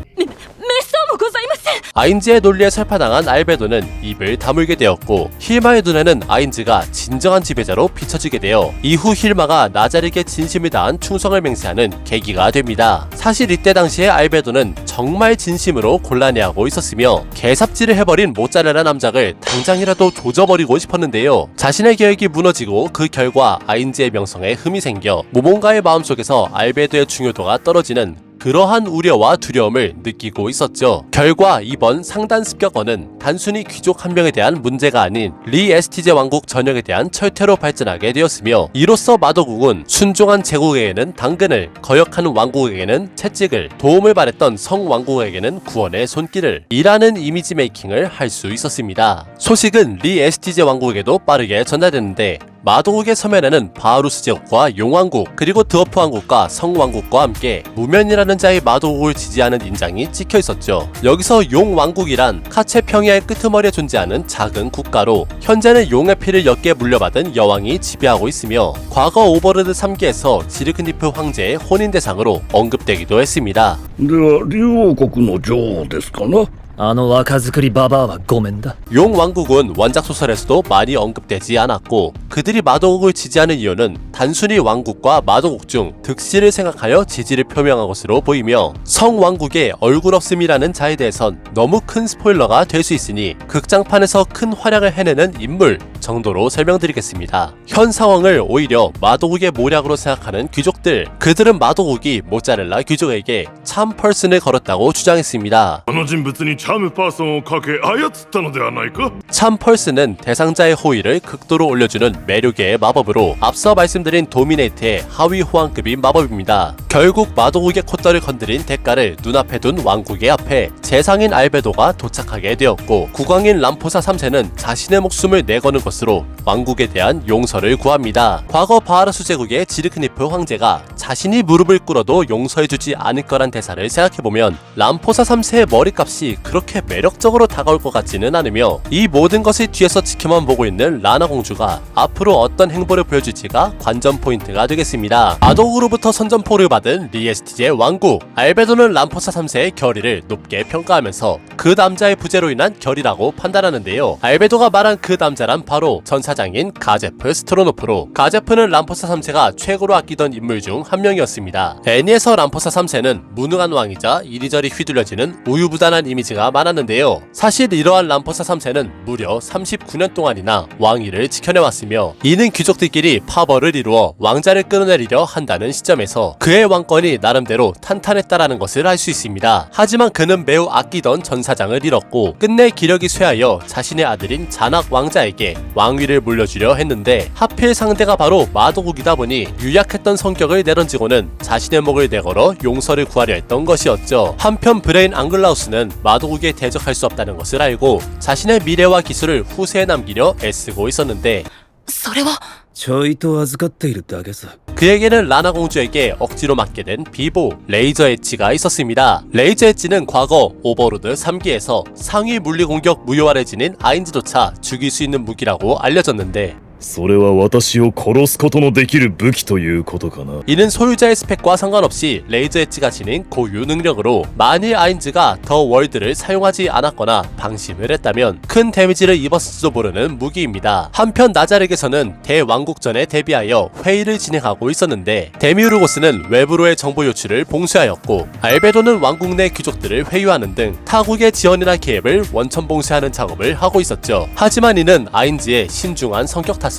아인즈의 논리에 설파당한 알베도는 입을 다물게 되었고 힐마의 눈에는 아인즈가 진정한 지배자로 비춰지게 되어 이후 힐마가 나자릭의 진심을 다한 충성을 맹세하는 계기가 됩니다. 사실 이때 당시에 알베도는 정말 진심으로 곤란해하고 있었으며 개삽질을 해버린 모짜렐라 남작을 당장이라도 조져버리고 싶었는데요. 자신의 계획이 무너지고 그 결과 아인즈의 명성에 흠이 생겨 모몬가의 마음속에서 알베도의 중요도가 떨어지는 그러한 우려와 두려움을 느끼고 있었죠. 결과 이번 상단 습격어는 단순히 귀족 한 명에 대한 문제가 아닌 리 에스티제 왕국 전역에 대한 철퇴로 발전하게 되었으며 이로써 마도국은 순종한 제국에게는 당근을, 거역한 왕국에게는 채찍을, 도움을 바랬던 성왕국에게는 구원의 손길을 이라는 이미지 메이킹을 할 수 있었습니다. 소식은 리 에스티제 왕국에도 빠르게 전달됐는데 마도국의 서면에는 바하루스 제국과 용왕국 그리고 드워프 왕국과 성왕국과 함께 무면이라는 자의 마도국을 지지하는 인장이 찍혀 있었죠. 여기서 용왕국이란 카체 평야의 끄트머리에 존재하는 작은 국가로 현재는 용의 피를 옅게 물려받은 여왕이 지배하고 있으며 과거 오버로드 3기에서 지르크니프 황제의 혼인 대상으로 언급되기도 했습니다. では竜王国の女王ですかな。あの若作りババアはごめんだ。 용왕국은 원작 소설에서도 많이 언급되지 않았고 그들이 마도국을 지지하는 이유는 단순히 왕국과 마도국 중 득실을 생각하여 지지를 표명한 것으로 보이며 성왕국의 얼굴 없음이라는 자에 대해선 너무 큰 스포일러가 될 수 있으니 극장판에서 큰 활약을 해내는 인물 정도로 설명드리겠습니다. 현 상황을 오히려 마도국의 모략으로 생각하는 귀족들, 그들은 마도국이 모짜렐라 귀족에게 참 펄슨을 걸었다고 주장했습니다. この人物にチャームパーソンをかけ操ったのではないか。 참 펄슨은 대상자의 호의를 극도로 올려주는 매료계의 마법으로 앞서 말씀드린 도미네이트의 하위 호환급인 마법입니다. 결국 마도국의 콧대를 건드린 대가를 눈앞에 둔 왕국의 앞에 재상인 알베도가 도착하게 되었고 국왕인 람포사 3세는 자신의 목숨을 내거는 것으로 왕국에 대한 용서를 구합니다. 과거 바하루스 제국의 지르크니프 황제가 자신이 무릎을 꿇어도 용서해주지 않을 거란 대사를 생각해보면 람포사 3세의 머리값이 그렇게 매력적으로 다가올 것 같지는 않으며 이 모든 것을 뒤에서 지켜만 보고 있는 라나 공주가 앞으로 어떤 행보를 보여줄지가 관전 포인트가 되겠습니다. 마도국으로부터 선전포를 받은 리에스티제 왕국, 알베도는 람포사 3세의 결의를 높게 평가하면서 그 남자의 부재로 인한 결의라고 판단하는데요. 알베도가 말한 그 남자란 바로 전사장인 가제프 스트로노프로, 가제프는 람포사 3세가 최고로 아끼던 인물 중 한 명이었습니다. 애니에서 람포사 3세는 무능한 왕이자 이리저리 휘둘려지는 우유부단한 이미지가 많았는데요. 사실 이러한 람포사 3세는 무려 39년 동안이나 왕위를 지켜내왔으며 이는 귀족들끼리 파벌을 이루어 왕자를 끌어내리려 한다는 시점에서 그의 왕권이 나름대로 탄탄했다라는 것을 알 수 있습니다. 하지만 그는 매우 아끼던 전사장을 잃었고 끝내 기력이 쇠하여 자신의 아들인 잔악 왕자에게 왕위를 물려주려 했는데 하필 상대가 바로 마도국이다 보니 유약했던 성격을 내던지고는 자신의 목을 내걸어 용서를 구하려 했던 것이었죠. 한편 브레인 앙글라우스는 마도국에 대적할 수 없다는 것을 알고 자신의 미래와 기술을 후세에 남기려 애쓰고 있었는데 それはちょいと預かっているだけさ。 그에게는 라나 공주에게 억지로 맡게 된 비보 레이저 엣지가 있었습니다. 레이저 엣지는 과거 오버로드 3기에서 상위 물리 공격 무효화를 지닌 아인즈조차 죽일 수 있는 무기라고 알려졌는데 それは私を殺すことのできる武器ということかな。 이는 소유자의 스펙과 상관없이 레이저 엣지가 지닌 고유 능력으로 만일 아인즈가 더 월드를 사용하지 않았거나 방심을 했다면 큰 데미지를 입었을지도 모르는 무기입니다. 한편 나자렉에서는 대왕국전에 대비하여 회의를 진행하고 있었는데 데미우르고스는 외부로의 정보 요출을 봉쇄하였고 알베도는 왕국 내 귀족들을 회유하는 등 타국의 지원이나 개입을 원천 봉쇄하는 작업을 하고 있었죠. 하지만 이는 아인즈의 신중한 성격 탓으로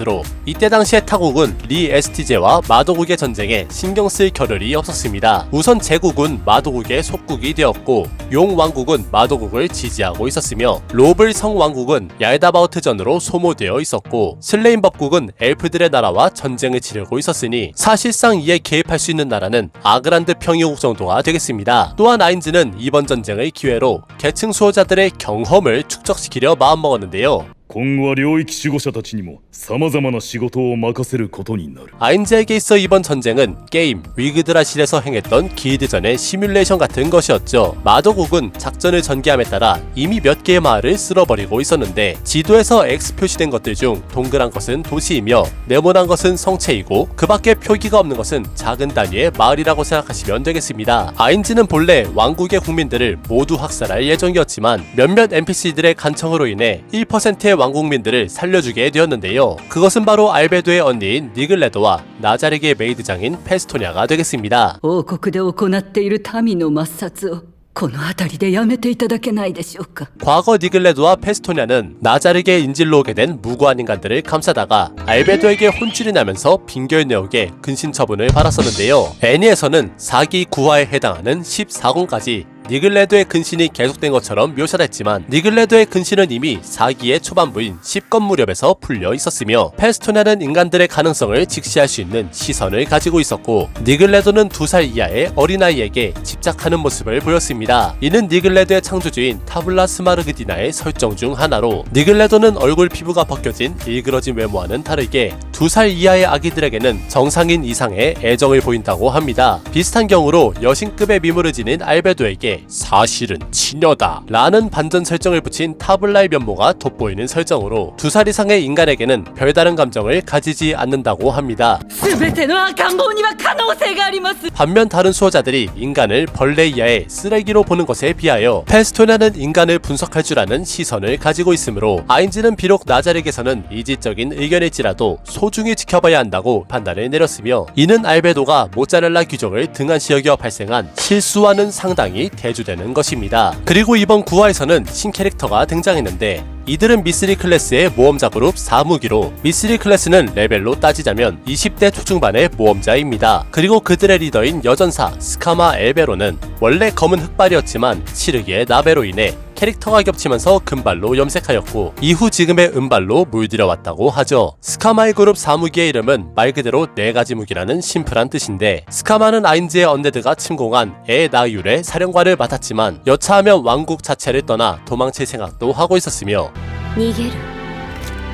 이때 당시의 타국은 리 에스티제와 마도국의 전쟁에 신경 쓸 겨를이 없었습니다. 우선 제국은 마도국의 속국이 되었고 용왕국은 마도국을 지지하고 있었으며 로블 성왕국은 얄다바우트전으로 소모되어 있었고 슬레인 법국은 엘프들의 나라와 전쟁을 치르고 있었으니 사실상 이에 개입할 수 있는 나라는 아그란드 평이국 정도가 되겠습니다. 또한 아인즈는 이번 전쟁을 기회로 계층 수호자들의 경험을 축적시키려 마음먹었는데요. 今後は領域守護者たちにも様々な仕事を任せることになる。 아인즈에게 있어 이번 전쟁은 게임 위그드라실에서 행했던 길드전의 시뮬레이션 같은 것이었죠. 마도국은 작전을 전개함에 따라 이미 몇 개의 마을을 쓸어버리고 있었는데 지도에서 X 표시된 것들 중 동그란 것은 도시이며 네모난 것은 성체이고 그 밖에 표기가 없는 것은 작은 단위의 마을이라고 생각하시면 되겠습니다. 아인즈는 본래 왕국의 국민들을 모두 학살할 예정이었지만 몇몇 NPC들의 간청으로 인해 1%의 왕국민들을 살려주게 되었는데요. 그것은 바로 알베도의 언니인 니글레도와 나자르게의 메이드장인 페스토냐가 되겠습니다. 王国で行っている民の抹殺をこの辺りでやめていただけないでしょうか。 과거 니글레도와 페스토냐는 나자르게의 인질로 오게 된 무고한 인간들을 감싸다가 알베도에게 혼쭐이 나면서 빙결 내역에 근신 처분을 받았었는데요. 애니에서는 4기 구화에 해당하는 14권까지 니글레도의 근신이 계속된 것처럼 묘사됐지만 니글레도의 근신은 이미 4기의 초반부인 10권 무렵에서 풀려 있었으며 페스토냐는 인간들의 가능성을 직시할 수 있는 시선을 가지고 있었고 니글레도는 2살 이하의 어린아이에게 집착하는 모습을 보였습니다. 이는 니글레도의 창조주인 타블라 스마르그디나의 설정 중 하나로 니글레도는 얼굴 피부가 벗겨진 일그러진 외모와는 다르게 2살 이하의 아기들에게는 정상인 이상의 애정을 보인다고 합니다. 비슷한 경우로 여신급의 미모를 지닌 알베도에게 사실은 치녀다 라는 반전 설정을 붙인 타블라의 면모가 돋보이는 설정으로 2살 이상의 인간에게는 별다른 감정을 가지지 않는다고 합니다. 全ての赤ん坊には可能性があります。 반면 다른 수호자들이 인간을 벌레 이하의 쓰레기로 보는 것에 비하여 페스토냐는 인간을 분석할 줄 아는 시선을 가지고 있으므로 아인즈는 비록 나자르게서는 이지적인 의견일지라도 소중히 지켜봐야 한다고 판단을 내렸으며 이는 알베도가 모짜렐라 귀족을 등한시 여겨 발생한 실수와는 상당히 대주되는 것입니다. 그리고 이번 9화에서는 신캐릭터가 등장했는데 이들은 미스리 클래스의 모험자 그룹 4무기로 미스리 클래스는 레벨로 따지자면 20대 초중반의 모험자입니다. 그리고 그들의 리더인 여전사 스카마 엘베로는 원래 검은 흑발이었지만 치르기의 나베로 인해 캐릭터가 겹치면서 금발로 염색하였고 이후 지금의 은발로 물들여왔다고 하죠. 스카마의 그룹 4무기의 이름은 말 그대로 4가지 무기라는 심플한 뜻인데 스카마는 아인즈의 언데드가 침공한 에나율의 사령관을 맡았지만 여차하면 왕국 자체를 떠나 도망칠 생각도 하고 있었으며 逃げる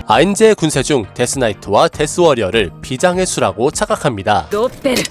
아인즈의 군세 중 데스나이트와 데스워리어를 비장의 수라고 착각합니다. ドッペル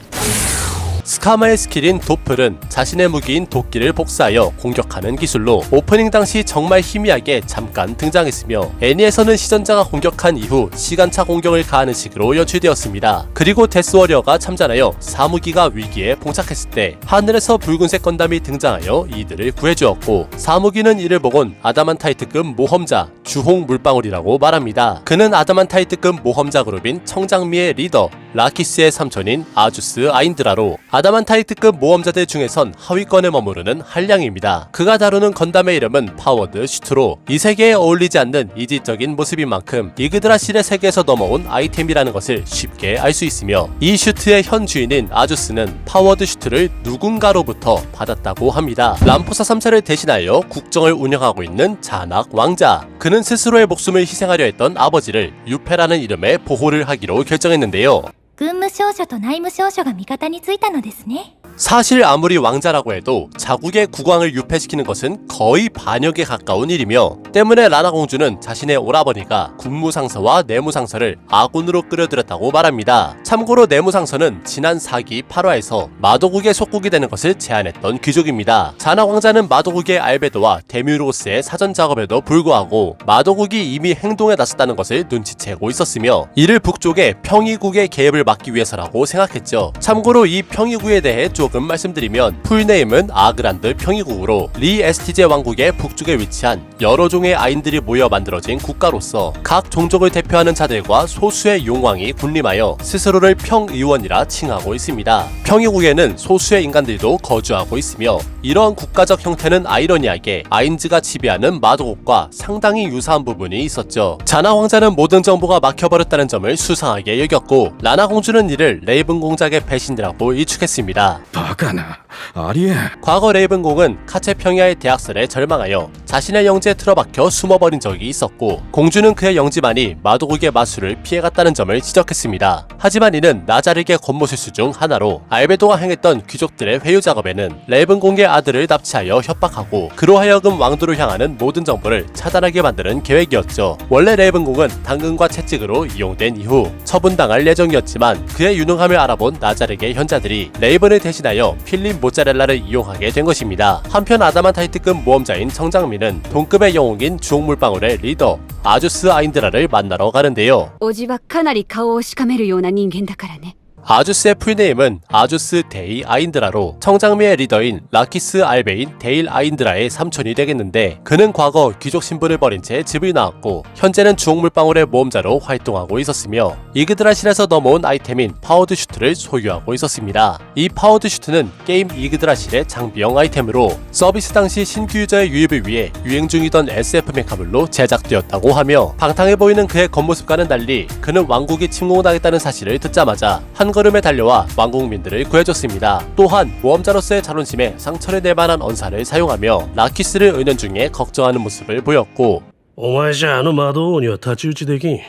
스카마의 스킬인 도플은 자신의 무기인 도끼를 복사하여 공격하는 기술로 오프닝 당시 정말 희미하게 잠깐 등장했으며 애니에서는 시전자가 공격한 이후 시간차 공격을 가하는 식으로 연출되었습니다. 그리고 데스워리어가 참전하여 사무기가 위기에 봉착했을 때 하늘에서 붉은색 건담이 등장하여 이들을 구해주었고 사무기는 이를 보곤 아다만타이트급 모험자 주홍 물방울이라고 말합니다. 그는 아다만타이트급 모험자 그룹인 청장미의 리더 라키스의 삼촌인 아주스 아인드라로 아다만타이트급 모험자들 중에선 하위권에 머무르는 한량입니다. 그가 다루는 건담의 이름은 파워드 슈트로 이 세계에 어울리지 않는 이지적인 모습인 만큼 이그드라실의 세계에서 넘어온 아이템이라는 것을 쉽게 알 수 있으며 이 슈트의 현 주인인 아주스는 파워드 슈트를 누군가로부터 받았다고 합니다. 람포사 3세를 대신하여 국정을 운영하고 있는 자낙 왕자. 그는 스스로의 목숨을 희생하려 했던 아버지를 유페라는 이름의 보호를 하기로 결정했는데요. 軍務少女と内務少女が味方についたのですね。 사실 아무리 왕자라고 해도 자국의 국왕을 유폐시키는 것은 거의 반역에 가까운 일이며 때문에 라나 공주는 자신의 오라버니가 군무상서와 내무상서를 아군으로 끌어들였다고 말합니다. 참고로 내무상서는 지난 4기 8화에서 마도국의 속국이 되는 것을 제안했던 귀족입니다. 자나 왕자는 마도국의 알베도와 데뮤로스의 사전 작업에도 불구하고 마도국이 이미 행동에 나섰다는 것을 눈치채고 있었으며 이를 북쪽의 평이국의 개입을 막기 위해서라고 생각했죠. 참고로 이 평이국에 대해 조금 말씀드리면 풀네임은 아그란드 평이국으로 리 에스티제 왕국의 북쪽에 위치한 여러 종의 아인들이 모여 만들어진 국가로서 각 종족을 대표하는 자들과 소수의 용왕이 군림하여 스스로를 평의원이라 칭하고 있습니다. 평이국에는 소수의 인간들도 거주하고 있으며 이러한 국가적 형태는 아이러니하게 아인즈가 지배하는 마도국과 상당히 유사한 부분이 있었죠. 자나 왕자는 모든 정보가 막혀버렸다는 점을 수상하게 여겼고 라나 공주는 이를 레이븐 공작의 배신이라고 일축했습니다. バカなありえん。 과거 레이븐공은 카체평야의 대학살에 절망하여 자신의 영지에 틀어박혀 숨어버린 적이 있었고, 공주는 그의 영지만이 마도국의 마술을 피해갔다는 점을 지적했습니다. 하지만 이는 나자르게 권모술수 중 하나로, 알베도가 행했던 귀족들의 회유 작업에는 레이븐공의 아들을 납치하여 협박하고 그로 하여금 왕도를 향하는 모든 정보를 차단하게 만드는 계획이었죠. 원래 레이븐공은 당근과 채찍으로 이용된 이후 처분당할 예정이었지만, 그의 유능함을 알아본 나자르의 현자들이 레이븐을 대신하여 필립 모짜렐라를 이용하게 된 것입니다. 한편 아다만타이트급 모험자인 정장민은 동급의 영웅인 주옥물방울의 리더 아주스 아인드라를 만나러 가는데요. 叔父はかなり顔をしかめるような人間だからね。 아주스의 풀네임은 아주스 데이 아인드라로 청장미의 리더인 라키스 알베인 데일 아인드라의 삼촌이 되겠는데, 그는 과거 귀족 신분을 버린 채 집을 나왔고 현재는 주옥물방울의 모험자로 활동하고 있었으며, 이그드라실에서 넘어온 아이템인 파워드 슈트를 소유하고 있었습니다. 이 파워드 슈트는 게임 이그드라실의 장비형 아이템으로 서비스 당시 신규 유저의 유입을 위해 유행 중이던 SF 메카물로 제작되었다고 하며, 방탕해 보이는 그의 겉모습과는 달리 그는 왕국이 침공당했다는 사실을 듣자마자 한 걸음에 달려와 왕국민들을 구해줬습니다. 또한 모험자로서의 자존심에 상처를 낼 만한 언사를 사용하며 라키스를 은연중에 걱정하는 모습을 보였고, お前じゃあの魔導王には太刀打ちできん。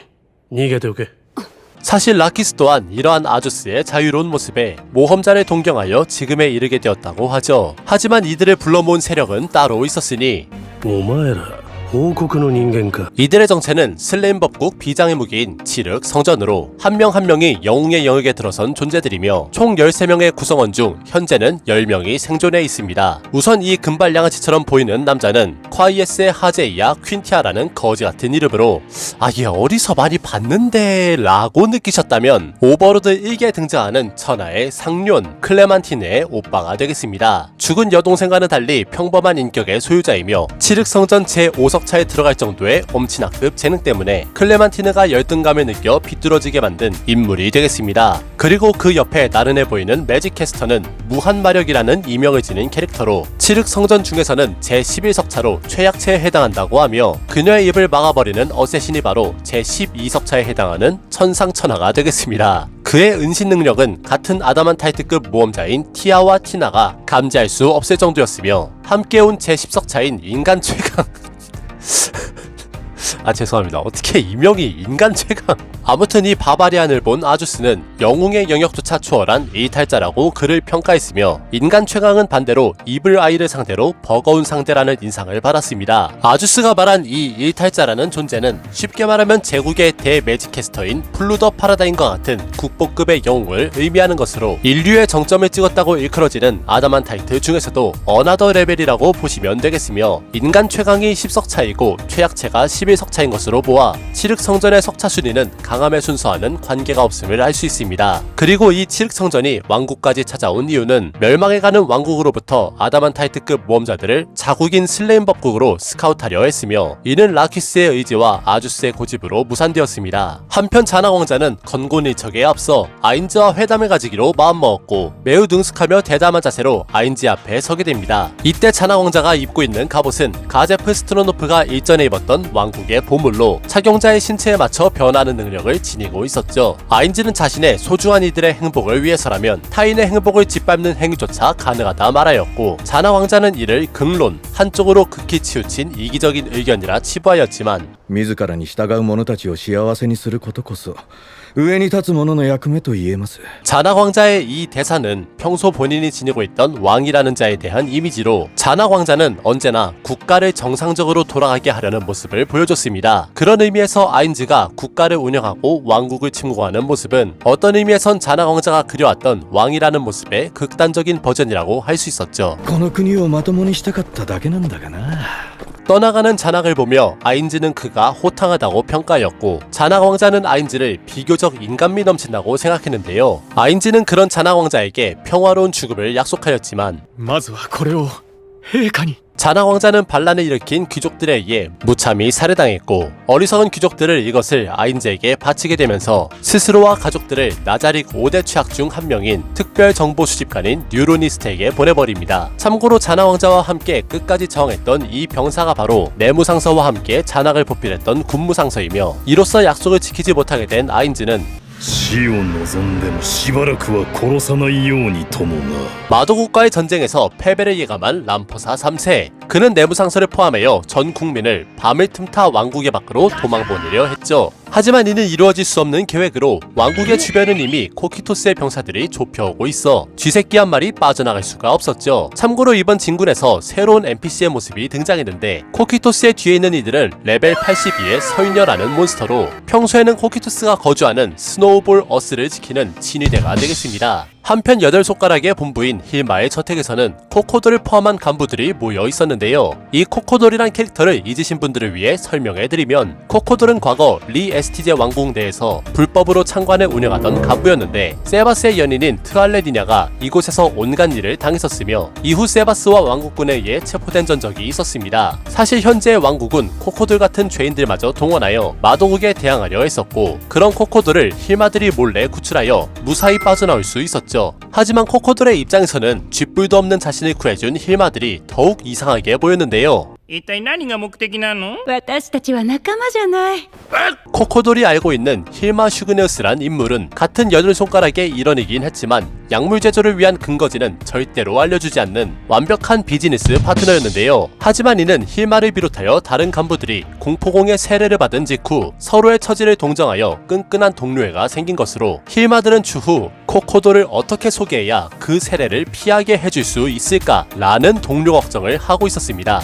逃げておけ。 사실 라키스 또한 이러한 아주스의 자유로운 모습에 모험자를 동경하여 지금에 이르게 되었다고 하죠. 하지만 이들을 불러 모은 세력은 따로 있었으니 お前ら報告の人間か。 이들의 정체는 슬레임 법국 비장의 무기인 칠흑 성전으로 한 명 한 명이 영웅의 영역에 들어선 존재들이며, 총 13명의 구성원 중 현재는 10명이 생존해 있습니다. 우선 이 금발 양아치처럼 보이는 남자는 콰이에스의 하제이야 퀸티아라는 거지같은 이름으로, 아 얘 어디서 많이 봤는데 라고 느끼셨다면 오버로드 1기에 등장하는 천하의 상륜 클레만티네의 오빠가 되겠습니다. 죽은 여동생과는 달리 평범한 인격의 소유자이며 칠흑 성전 제5석차에 들어갈 정도의 엄친아급 재능 때문에 클레만티느가 열등감을 느껴 비뚤어지게 만든 인물이 되겠습니다. 그리고 그 옆에 나른해 보이는 매직 캐스터는 무한마력이라는 이명을 지닌 캐릭터로 칠흑 성전 중에서는 제11석차로 최약체에 해당한다고 하며, 그녀의 입을 막아버리는 어쌔신이 바로 제12석차에 해당하는 천상천하가 되겠습니다. 그의 은신 능력은 같은 아다만타이트급 모험자인 티아와 티나가 감지할 수 없을 정도였으며, 함께 온 제10석차인 인간 최강 아 죄송합니다. 어떻게 이명이 인간 최강? 아무튼 이 바바리안을 본 아주스는 영웅의 영역조차 초월한 이탈자라고 그를 평가했으며, 인간 최강은 반대로 이블 아이를 상대로 버거운 상대라는 인상을 받았습니다. 아주스가 말한 이 이탈자라는 존재는 쉽게 말하면 제국의 대매직캐스터인 플루더 파라다임과 같은 국보급의 영웅을 의미하는 것으로, 인류의 정점을 찍었다고 일컬어지는 아다만타이트 중에서도 어나더 레벨이라고 보시면 되겠으며, 인간 최강이 10석차이고 최약체가 11석차인 것으로 보아 칠흑 성전의 석차 순위는 강함에 순서와는 관계가 없음을 알 수 있습니다. 그리고 이 칠흑 성전이 왕국까지 찾아온 이유는 멸망해가는 왕국으로부터 아다만타이트급 모험자들을 자국인 슬레임 법국으로 스카우트하려 했으며, 이는 라키스의 의지와 아주스의 고집으로 무산되었습니다. 한편 자나 왕자는 건곤일척에 앞서 아인즈와 회담을 가지기로 마음먹었고, 매우 능숙하며 대담한 자세로 아인즈 앞에 서게 됩니다. 이때 자나 왕자가 입고 있는 갑옷은 가제프 스트로노프가 일전에 입었던 왕국의 보물로 착용자의 신체에 맞춰 변하는 능력을 지니고 있었죠. 아인즈는 자신의 소중한 이들의 행복을 위해서라면 타인의 행복을 짓밟는 행위조차 가능하다 말하였고, 자나 왕자는 이를 극론, 한쪽으로 극히 치우친 이기적인 의견이라 치부하였지만, 自らに従う者たちを幸せにすることこそ上に立つ者の役目と言えます。 자나 왕자의 이 대사는 평소 본인이 지니고 있던 왕이라는 자에 대한 이미지로, 자나 왕자는 언제나 국가를 정상적으로 돌아가게 하려는 모습을 보여줬습니다. 그런 의미에서 아인즈가 국가를 운영하고 왕국을 침공하는 모습은 어떤 의미에선 자나 왕자가 그려왔던 왕이라는 모습의 극단적인 버전이라고 할 수 있었죠. この国をまともにしたかっただけなんだがな。 떠나가는 자낙을 보며 아인즈는 그가 호탕하다고 평가하였고, 자낙 왕자는 아인즈를 비교적 인간미 넘친다고 생각했는데요. 아인즈는 그런 자낙 왕자에게 평화로운 죽음을 약속하였지만, まずはこれを陛下に。 자낙 왕자는 반란을 일으킨 귀족들에 의해 무참히 살해당했고, 어리석은 귀족들을 이것을 아인즈에게 바치게 되면서 스스로와 가족들을 나자릭 5대 최악 중 한 명인 특별 정보 수집관인 뉴로니스트에게 보내버립니다. 참고로 자낙 왕자와 함께 끝까지 저항했던 이 병사가 바로 내무상서와 함께 자낙을 보필했던 군무상서이며, 이로써 약속을 지키지 못하게 된 아인즈는 死を望んでもしばらくは殺さないようにともな。 마도국과의 전쟁에서 패배를 예감한 람포사 3세. 그는 내부상서를 포함하여 전 국민을 밤을 틈타 왕국의 밖으로 도망보내려 했죠. 하지만 이는 이루어질 수 없는 계획으로 왕국의 주변은 이미 코키토스의 병사들이 좁혀오고 있어 쥐새끼 한 마리 빠져나갈 수가 없었죠. 참고로 이번 진군에서 새로운 NPC의 모습이 등장했는데 코키토스의 뒤에 있는 이들은 레벨 82의 설녀라는 몬스터로 평소에는 코키토스가 거주하는 스노우볼 어스를 지키는 친위대가 되겠습니다. 한편 8손가락의 본부인 힐마의 저택에서는 코코돌을 포함한 간부들이 모여 있었는데요. 이 코코돌이란 캐릭터를 잊으신 분들을 위해 설명해드리면 코코돌은 과거 리 에스티제 왕궁 내에서 불법으로 창관을 운영하던 간부였는데 세바스의 연인인 트알레디냐가 이곳에서 온갖 일을 당했었으며 이후 세바스와 왕국군에 의해 체포된 전적이 있었습니다. 사실 현재의 왕국은 코코돌 같은 죄인들마저 동원하여 마도국에 대항하려 했었고 그런 코코돌을 힐마들이 몰래 구출하여 무사히 빠져나올 수 있었죠. 하지만 코코돌의 입장에서는 쥐뿔도 없는 자신을 구해준 힐마들이 더욱 이상하게 보였는데요. 一体何が目的なの？私たちは仲間じゃない。 코코돌이 알고 있는 힐마 슈그네우스란 인물은 같은 8손가락의 일원이긴 했지만 약물 제조를 위한 근거지는 절대로 알려주지 않는 완벽한 비즈니스 파트너였는데요. 하지만 이는 힐마를 비롯하여 다른 간부들이 공포공의 세례를 받은 직후 서로의 처지를 동정하여 끈끈한 동료애가 생긴 것으로 힐마들은 추후 코코돌을 어떻게 소개해야 그 세례를 피하게 해줄 수 있을까라는 동료 걱정을 하고 있었습니다.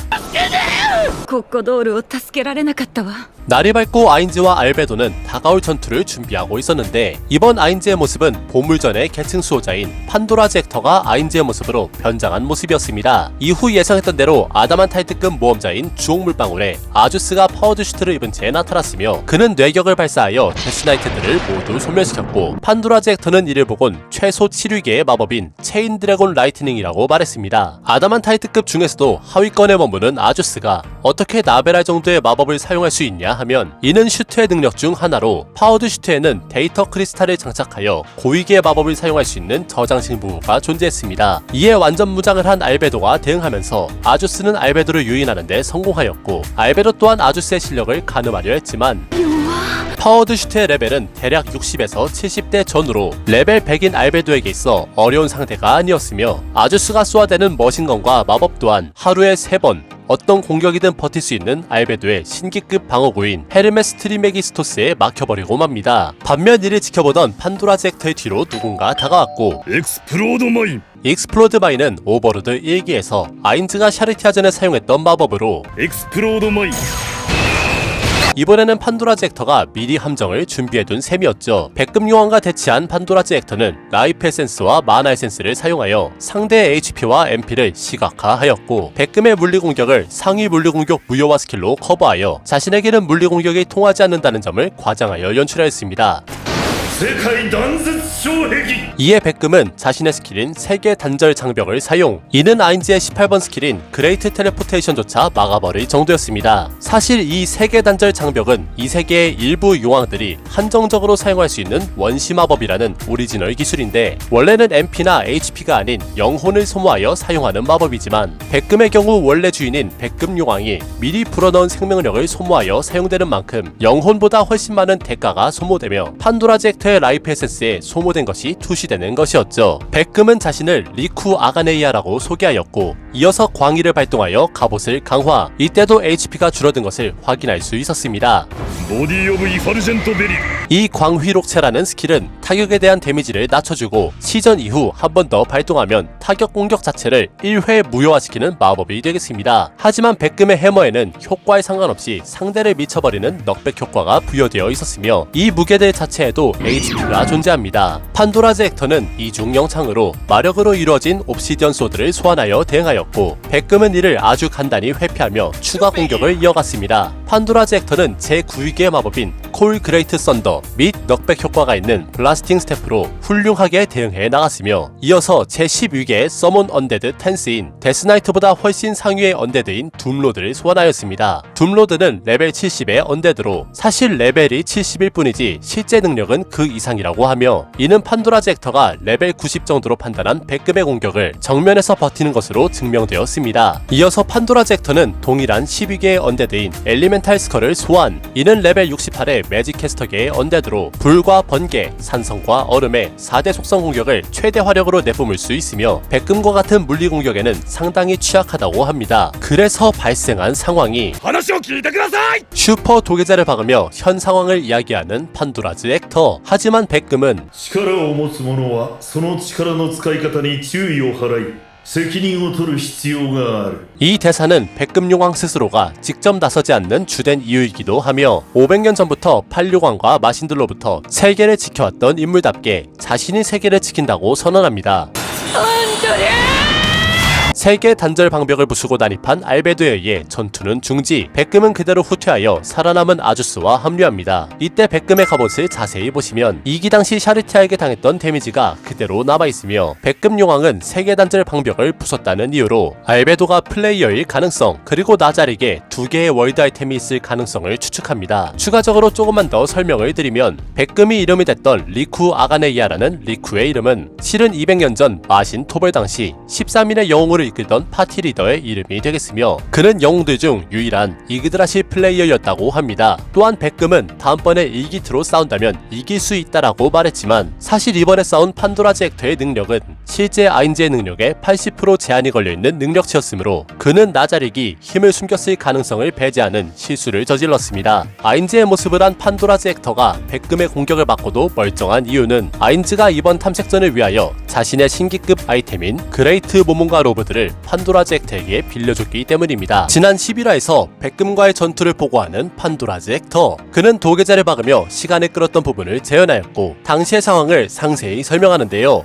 ココドールを助けられなかったわ。 날이 밝고 아인즈와 알베도는 다가올 전투를 준비하고 있었는데 이번 아인즈의 모습은 보물전의 계층 수호자인 판도라 젝터가 아인즈의 모습으로 변장한 모습이었습니다. 이후 예상했던 대로 아다만타이트급 모험자인 주옥물방울에 아주스가 파워드 슈트를 입은 채 나타났으며 그는 뇌격을 발사하여 데스나이트들을 모두 소멸시켰고 판도라 젝터는 이를 보곤 최소 7위계의 마법인 체인 드래곤 라이트닝이라고 말했습니다. 아다만타이트급 중에서도 하위권에 머무는 아주스가 어떻게 나베랄 정도의 마법을 사용할 수 있냐 하면 이는 슈트의 능력 중 하나로 파워드 슈트에는 데이터 크리스탈을 장착하여 고위계의 마법을 사용할 수 있는 저장식 부부가 존재했습니다. 이에 완전 무장을 한 알베도가 대응하면서 아주스는 알베도를 유인하는 데 성공하였고 알베도 또한 아주스의 실력을 가늠하려 했지만 파워드 슈트의 레벨은 대략 60에서 70대 전후로 레벨 100인 알베도에게 있어 어려운 상대가 아니었으며 아주스가 쏘아대는 머신건과 마법 또한 하루에 3번 어떤 공격이든 버틸 수 있는 알베도의 신기급 방어구인 헤르메스 트리메기스토스에 막혀버리고 맙니다. 반면 이를 지켜보던 판도라 젝터의 뒤로 누군가 다가왔고 エクスプロードマイン 익스플로드 마인은 오버로드 1기에서 아인즈가 샤르티아전에 사용했던 마법으로 エクスプロードマイン 이번에는 판도라 젝터가 미리 함정을 준비해둔 셈이었죠. 백금 요원과 대치한 판도라 젝터는 라이프 에센스와 마나 에센스를 사용하여 상대의 HP와 MP를 시각화하였고 백금의 물리공격을 상위 물리공격 무효화 스킬로 커버하여 자신에게는 물리공격이 통하지 않는다는 점을 과장하여 연출하였습니다. 世界断絶障壁 이에 백금은 자신의 스킬인 세계 단절 장벽을 사용. 이는 아인즈의 18번 스킬인 그레이트 텔레포테이션조차 막아버릴 정도였습니다. 사실 이 세계 단절 장벽은 이 세계의 일부 용왕들이 한정적으로 사용할 수 있는 원시 마법이라는 오리지널 기술인데 원래는 MP나 HP가 아닌 영혼을 소모하여 사용하는 마법이지만 백금의 경우 원래 주인인 백금 용왕이 미리 불어넣은 생명력을 소모하여 사용되는 만큼 영혼보다 훨씬 많은 대가가 소모되며 판도라 젝터의 라이프 에센스에 소모된 것이 투시되는 것이었죠. 백금은 자신을 리쿠 아가네이아라고 소개하였고 이어서 광희를 발동하여 갑옷을 강화. 이때도 HP가 줄어든 것을 확인할 수 있었습니다. ボディオブイファルジェントベリル 이 광휘록체라는 스킬은 타격에 대한 데미지를 낮춰주고 시전 이후 한 번 더 발동하면 타격 공격 자체를 1회 무효화시키는 마법이 되겠습니다. 하지만 백금의 해머에는 효과에 상관없이 상대를 미쳐버리는 넉백 효과가 부여되어 있었으며 이 무게들 자체에도 HP가 존재합니다. 판도라 젝터는 이중 영창으로 마력으로 이루어진 옵시디언 소드를 소환하여 대응하였고 백금은 이를 아주 간단히 회피하며 추가 공격을 이어갔습니다. 판도라 젝터는 제9위계의 마법인 콜 그레이트 썬더 및 넉백 효과가 있는 블라스팅 스태프로 훌륭하게 대응해 나갔으며 이어서 제12계의 서몬 언데드 텐스인 데스나이트보다 훨씬 상위의 언데드인 둠로드를 소환하였습니다. 둠로드는 레벨 70의 언데드로 사실 레벨이 70일 뿐이지 실제 능력은 그 이상이라고 하며 이는 판도라 젝터가 레벨 90 정도로 판단한 백금의 공격을 정면에서 버티는 것으로 증명되었습니다. 이어서 판도라 젝터는 동일한 12개의 언데드인 엘리멘탈 스컬을 소환. 이는 레벨 68의 매직캐스터계의 언데드로 불과 번개, 산성과 얼음의 4대 속성 공격을 최대 화력으로 내뿜을 수 있으며 백금과 같은 물리 공격에는 상당히 취약하다고 합니다. 그래서 발생한 상황이 슈퍼 도계자를 박으며 현 상황을 이야기하는 판도라즈 액터. 하지만 백금은 力を持つ者はその力の使い方に注意を払い責任を取る必要がある 이 대사는 백금용왕 스스로가 직접 나서지 않는 주된 이유이기도 하며 500년 전부터 판류광과 마신들로부터 세계를 지켜왔던 인물답게 자신이 세계를 지킨다고 선언합니다. 세계 단절 방벽을 부수고 난입한 알베도에 의해 전투는 중지, 백금은 그대로 후퇴하여 살아남은 아주스와 합류합니다. 이때 백금의 갑옷을 자세히 보시면 2기 당시 샤르티아에게 당했던 데미지가 그대로 남아있으며 백금 용왕은 세계 단절 방벽을 부쉈다는 이유로 알베도가 플레이어일 가능성, 그리고 나자릭에 2개의 월드 아이템이 있을 가능성을 추측합니다. 추가적으로 조금만 더 설명을 드리면 백금이 이름이 됐던 리쿠 아가네이아라는 리쿠의 이름은 실은 200년 전 마신 토벌 당시 13인의 영웅을 이끌던 파티 리더의 이름이 되겠으며 그는 영웅들 중 유일한 이그드라시 플레이어였다고 합니다. 또한 백금은 다음번에 일기트로 싸운다면 이길 수 있다라고 말했지만 사실 이번에 싸운 판도라즈 액터의 능력은 실제 아인즈의 능력에 80% 제한이 걸려있는 능력치였으므로 그는 나자릭이 힘을 숨겼을 가능성을 배제하는 실수를 저질렀습니다. 아인즈의 모습을 한 판도라즈 액터가 백금의 공격을 받고도 멀쩡한 이유는 아인즈가 이번 탐색전을 위하여 자신의 신기급 아이템인 그레이트 모몬가 로브들을 판도라즈 액터에게 빌려줬기 때문입니다. 지난 11화에서 백금과의 전투를 보고하는 판도라즈 액터. 그는 도계자를 박으며 시간을 끌었던 부분을 재현하였고 당시의 상황을 상세히 설명하는데요.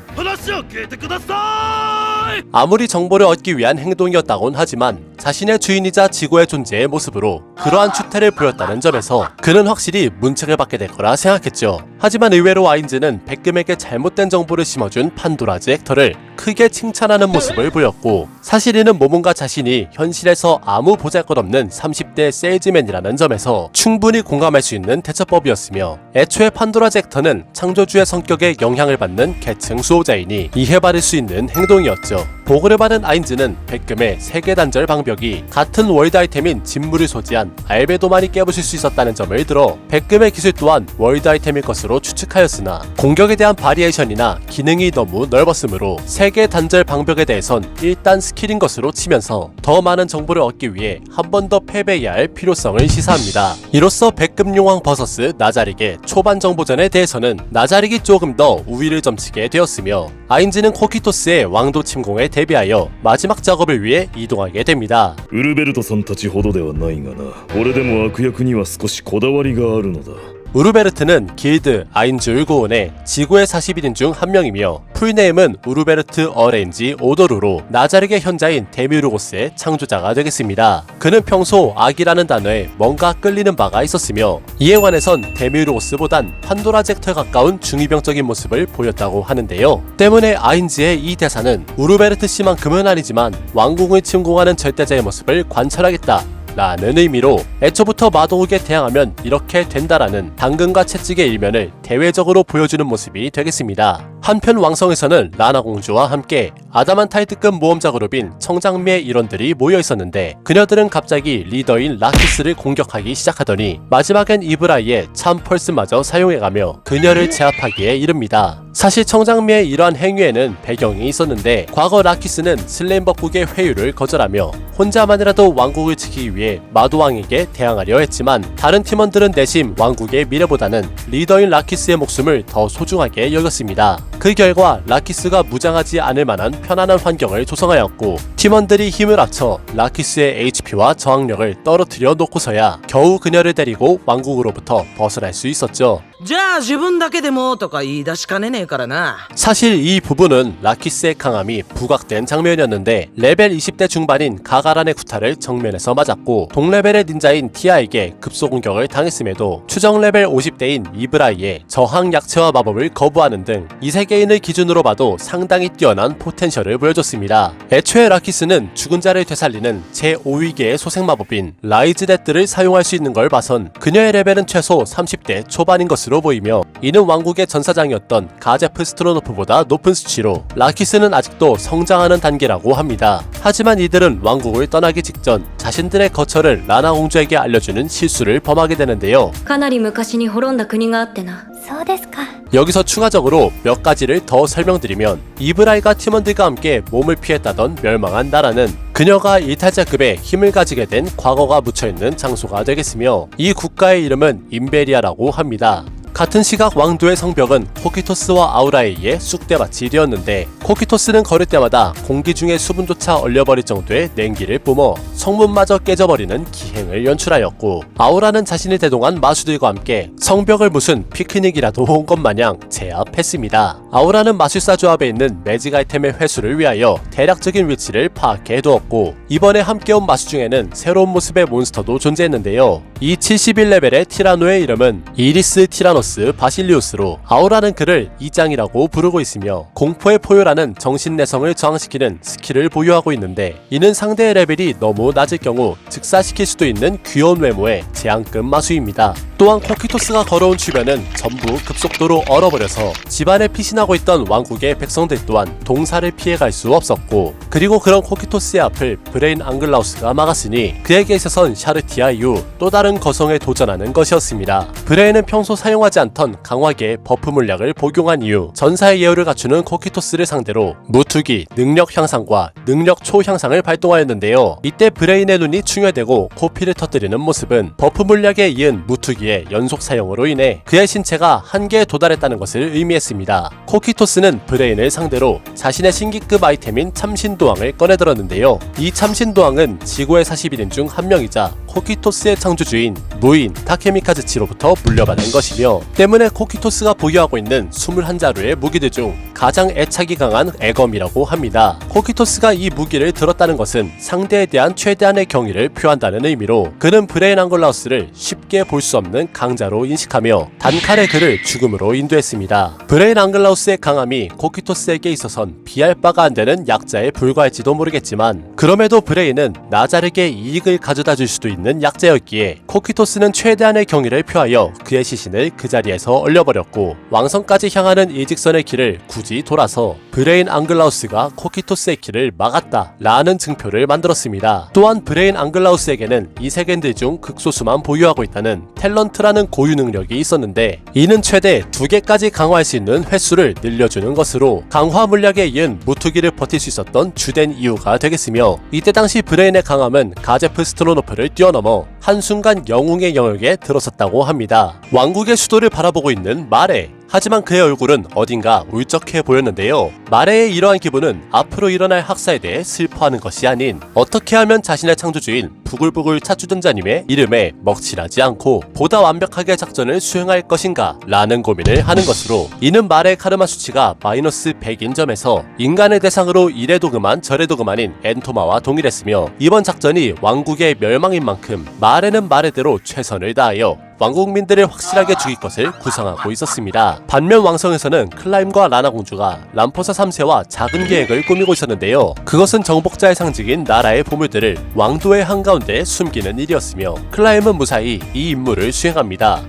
아무리 정보를 얻기 위한 행동이었다곤 하지만 자신의 주인이자 지구의 존재의 모습으로 그러한 추태를 보였다는 점에서 그는 확실히 문책을 받게 될 거라 생각했죠. 하지만 의외로 아인즈는 백금에게 잘못된 정보를 심어준 판도라즈 액터를 크게 칭찬하는 모습을 보였고 사실 이는 모몬가 자신이 현실에서 아무 보잘것없는 30대 세일즈맨이라는 점에서 충분히 공감할 수 있는 대처법이었으며 애초에 판도라즈 액터는 창조주의 성격에 영향을 받는 계층 수호자이니 이해받을 수 있는 행동이었죠. 보고를 받은 아인즈는 백금의 세계 단절 방벽이 같은 월드 아이템인 진물을 소지한 알베도만이 깨부술 수 있었다는 점을 들어 백금의 기술 또한 월드 아이템일 것으로 추측하였으나 공격에 대한 바리에이션이나 기능이 너무 넓었으므로 세계 단절 방벽에 대해선 일단 스킬인 것으로 치면서 더 많은 정보를 얻기 위해 한 번 더 패배해야 할 필요성을 시사합니다. 이로써 백금용왕 vs 나자릭의 초반 정보전에 대해서는 나자릭이 조금 더 우위를 점치게 되었으며 아인즈는 코키토스의 왕도 침공에 대비하여 마지막 작업을 위해 이동하게 됩니다. ウルベルトさんたちほどではないがな俺でも悪役には少しこだわりがあるのだ 우르베르트는 길드 아인즈 울고온의 지구의 40인인 중 한 명이며 풀네임은 우르베르트 어레인지 오도루로 나자릭의 현자인 데미우르고스의 창조자가 되겠습니다. 그는 평소 악이라는 단어에 뭔가 끌리는 바가 있었으며 이에 관해선 데미우르고스보단 판도라즈 액터에 가까운 중이병적인 모습을 보였다고 하는데요. 때문에 아인즈의 이 대사는 우르베르트 씨만큼은 아니지만 왕궁을 침공하는 절대자의 모습을 관찰하겠다 라는 의미로 애초부터 마도국에 대항하면 이렇게 된다라는 당근과 채찍의 일면을 대외적으로 보여주는 모습이 되겠습니다. 한편 왕성에서는 라나 공주와 함께 아다만타이트급 모험자 그룹인 청장미의 일원들이 모여 있었는데 그녀들은 갑자기 리더인 라키스를 공격하기 시작하더니 마지막엔 이브라이의 참 펄스마저 사용해가며 그녀를 제압하기에 이릅니다. 사실 청장미의 이러한 행위에는 배경이 있었는데 과거 라키스는 슬레임법국의 회유를 거절하며 혼자만이라도 왕국을 지키기 위해 마도왕에게 대항하려 했지만 다른 팀원들은 내심 왕국의 미래보다는 리더인 라키스의 목숨을 더 소중하게 여겼습니다. 그 결과 라키스가 무장하지 않을 만한 편안한 환경을 조성하였고 팀원들이 힘을 합쳐 라키스의 HP와 저항력을 떨어뜨려 놓고서야 겨우 그녀를 데리고 왕국으로부터 벗어날 수 있었죠. じゃあ自分だけでもとか言い出しかねねえからな 사실 이 부분은 라키스의 강함이 부각된 장면이었는데 레벨 20대 중반인 가가란의 구타를 정면에서 맞았고 동레벨의 닌자인 티아에게 급소 공격을 당했음에도 추정 레벨 50대인 이브라이의 저항 약체화 마법을 거부하는 등 이 세계인을 기준으로 봐도 상당히 뛰어난 포텐셜을 보여줬습니다. 애초에 라키스는 죽은 자를 되살리는 제5위계의 소생 마법인 라이즈 데트를 사용할 수 있는 걸 봐선 그녀의 레벨은 최소 30대 초반인 것으로 것으로 보이며 이는 왕국의 전사장이었던 가제프 스트로노프보다 높은 수치로 라키스는 아직도 성장하는 단계라고 합니다. 하지만 이들은 왕국을 떠나기 직전 자신들의 거처를 라나 공주에게 알려주는 실수를 범하게 되는데요. かなり昔に滅んだ国があってな。そうですか。 여기서 추가적으로 몇 가지를 더 설명드리면 이브라이가 팀원들과 함께 몸을 피했다던 멸망한 나라는 그녀가 이탈자급의 힘을 가지게 된 과거가 묻혀있는 장소가 되겠으며 이 국가의 이름은 임베리아라고 합니다. 같은 시각 왕도의 성벽은 코키토스와 아우라에 의해 쑥대밭이 되었는데 코키토스는 걸을 때마다 공기 중에 수분조차 얼려버릴 정도의 냉기를 뿜어 성문마저 깨져버리는 기행을 연출하였고 아우라는 자신이 대동한 마수들과 함께 성벽을 무슨 피크닉이라도 온 것 마냥 제압했습니다. 아우라는 마술사 조합에 있는 매직 아이템의 회수를 위하여 대략적인 위치를 파악해 두었고 이번에 함께 온 마수 중에는 새로운 모습의 몬스터도 존재했는데요. 이 71레벨의 티라노의 이름은 이리스 티라노스 바실리우스로 아우라는 그를 이장이라고 부르고 있으며 공포의 포효라는 정신내성을 저항시키는 스킬을 보유하고 있는데 이는 상대의 레벨이 너무 낮을 경우 즉사시킬 수도 있는 귀여운 외모의 제한급 마수입니다. 또한 코키토스가 걸어온 주변은 전부 급속도로 얼어버려서 집안에 피신하고 있던 왕국의 백성들 또한 동사를 피해갈 수 없었고 그리고 그런 코키토스의 앞을 브레인 앙글라우스가 막았으니 그에게 있어선 샤르티아 이후 또 다른 거성에 도전하는 것이었습니다. 브레인은 평소 사용하지 않던 강화계의 버프 물약을 복용한 이후 전사의 예우를 갖추는 코키토스를 상대로 무투기, 능력 향상과 능력 초향상을 발동하였는데요. 이때 브레인의 눈이 충혈되고 코피를 터뜨리는 모습은 버프 물약에 이은 무투기의 연속 사용으로 인해 그의 신체가 한계에 도달했다는 것을 의미했습니다. 코키토스는 브레인을 상대로 자신의 신기급 아이템인 참신도왕을 꺼내들었는데요. 이 참신도왕은 지구의 41인 중 한 명이자 코키토스의 창조주인 무인 타케미카즈치로부터 물려받은 것이며 때문에 코키토스가 보유하고 있는 21자루의 무기들 중 가장 애착이 강한 애검이라고 합니다. 코키토스가 이 무기를 들었다는 것은 상대에 대한 최대한의 경의를 표한다는 의미로 그는 브레인 앙글라우스를 쉽게 볼 수 없는 강자로 인식하며 단칼에 그를 죽음으로 인도했습니다. 브레인 앙글라우스의 강함이 코키토스에게 있어선 비할 바가 안 되는 약자에 불과할지도 모르겠지만 그럼에도 브레인은 나자르게 이익을 가져다 줄 수도 있는 약자였기에 코키토스는 최대한의 경의를 표하여 그의 시신을 그 자리에서 얼려버렸고 왕성까지 향하는 이 직선의 길을 굳이 돌아서 브레인 앙글라우스가 코키토스의 길을 막았다 라는 증표를 만들었습니다. 또한 브레인 앙글라우스에게는 이 세계인들 중 극소수만 보유하고 있다는 탤런트라는 고유 능력이 있었는데 이는 최대 2개까지 강화할 수 있는 횟수를 늘려주는 것으로 강화 물약에 이은 무투기를 버틸 수 있었던 주된 이유가 되겠으며 이때 당시 브레인의 강함은 가제프 스트로노프를 뛰어넘어 한순간 영웅의 영역에 들어섰다고 합니다. 왕국의 수도를 바라보고 있는 마레. 하지만 그의 얼굴은 어딘가 울적해 보였는데요. 마레의 이러한 기분은 앞으로 일어날 학사에 대해 슬퍼하는 것이 아닌 어떻게 하면 자신의 창조주인 부글부글 차주전자님의 이름에 먹칠하지 않고 보다 완벽하게 작전을 수행할 것인가 라는 고민을 하는 것으로 이는 마레의 카르마 수치가 마이너스 100인 점에서 인간의 대상으로 이래도 그만 저래도 그만인 엔토마와 동일했으며 이번 작전이 왕국의 멸망인 만큼 마레는 마레대로 최선을 다하여 왕국민들을 확실하게 죽일 것을 구상하고 있었습니다. 반면 왕성에서는 클라임과 라나 공주가 람포사 3세와 작은 계획을 꾸미고 있었는데요. 그것은 정복자의 상징인 나라의 보물들을 왕도의 한가운데 숨기는 일이었으며 클라임은 무사히 이 임무를 수행합니다.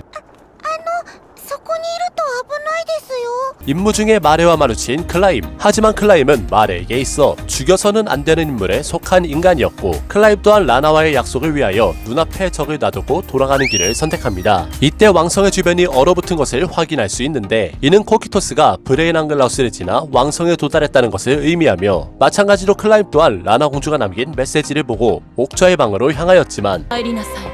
そこにいると危ないですよ。 임무 중에 마레와 마주친 클라임. 하지만 클라임은 마레에게 있어 죽여서는 안 되는 인물에 속한 인간이었고 클라임 또한 라나와의 약속을 위하여 눈앞에 적을 놔두고 돌아가는 길을 선택합니다. 이때 왕성의 주변이 얼어붙은 것을 확인할 수 있는데 이는 코키토스가 브레인 앙글라우스를 지나 왕성에 도달했다는 것을 의미하며 마찬가지로 클라임 또한 라나 공주가 남긴 메시지를 보고 옥좌의 방으로 향하였지만 帰りなさい。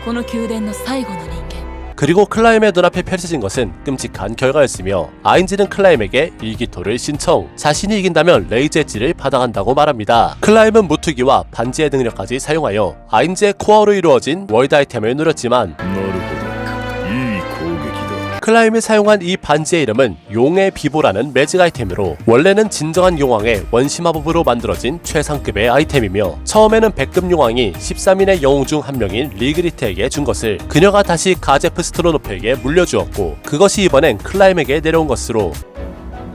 この宮殿の最後の人間。 그리고 클라임의 눈앞에 펼쳐진 것은 끔찍한 결과였으며 아인즈는 클라임에게 일기토를 신청, 자신이 이긴다면 레이저 엣지를 받아간다고 말합니다. 클라임은 무투기와 반지의 능력까지 사용하여 아인즈의 코어로 이루어진 월드 아이템을 누렸지만 클라임이 사용한 이 반지의 이름은 용의 비보라는 매직 아이템으로 원래는 진정한 용왕의 원시 마법으로 만들어진 최상급의 아이템이며 처음에는 100급 용왕이 13인의 영웅 중 한 명인 리그리트에게 준 것을 그녀가 다시 가제프 스트로노프에게 물려주었고 그것이 이번엔 클라임에게 내려온 것으로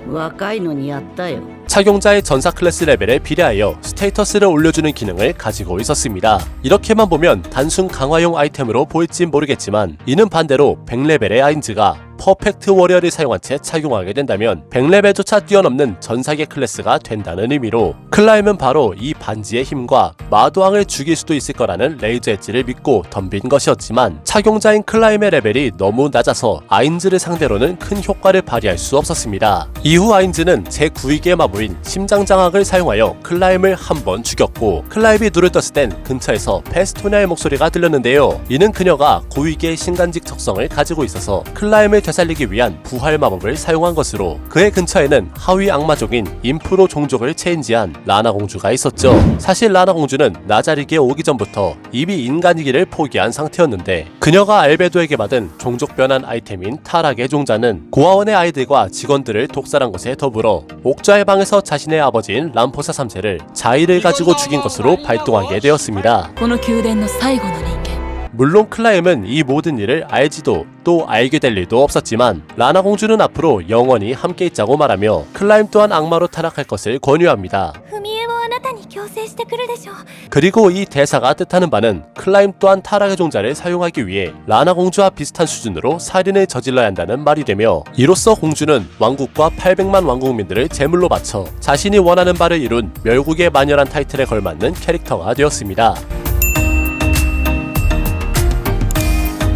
若いのにやったよ。 착용자의 전사 클래스 레벨에 비례하여 스테이터스를 올려주는 기능을 가지고 있었습니다. 이렇게만 보면 단순 강화용 아이템으로 보일진 모르겠지만 이는 반대로 100레벨의 아인즈가 퍼펙트 워리어를 사용한 채 착용하게 된다면 100레벨조차 뛰어넘는 전사계 클래스가 된다는 의미로 클라임은 바로 이 반지의 힘과 마도왕을 죽일 수도 있을 거라는 레이저 엣지를 믿고 덤빈 것이었지만 착용자인 클라임의 레벨이 너무 낮아서 아인즈를 상대로는 큰 효과를 발휘할 수 없었습니다. 이후 아인즈는 제9위계 마부인 심장장악을 사용하여 클라임을 한 번 죽였고 클라임이 눈을 떴을 땐 근처에서 페스토니아의 목소리가 들렸는데요. 이는 그녀가 고위계의 신간직 적성을 가지고 있어서 클라임을 되살리기 위한 부활 마법을 사용한 것으로 그의 근처에는 하위 악마족인 인프로 종족을 체인지한 라나 공주가 있었죠. 사실 라나 공주는 나자리기에 오기 전부터 이미 인간이기를 포기한 상태였는데 그녀가 알베도에게 받은 종족 변환 아이템인 타락의 종자는 고아원의 아이들과 직원들을 독살한 것에 더불어 옥좌의 방에서 자신의 아버지인 람포사 3세를 자의를 가지고 죽인 것으로 발동하게 되었습니다. この宮殿の最後の人間 물론 클라임은 이 모든 일을 알지도 또 알게 될 일도 없었지만 라나 공주는 앞으로 영원히 함께 있자고 말하며 클라임 또한 악마로 타락할 것을 권유합니다. 踏み絵をあなたに強制してくるでしょう。 그리고 이 대사가 뜻하는 바는 클라임 또한 타락의 종자를 사용하기 위해 라나 공주와 비슷한 수준으로 살인을 저질러야 한다는 말이 되며 이로써 공주는 왕국과 800만 왕국민들을 제물로 바쳐 자신이 원하는 바를 이룬 멸국의 마녀란 타이틀에 걸맞는 캐릭터가 되었습니다.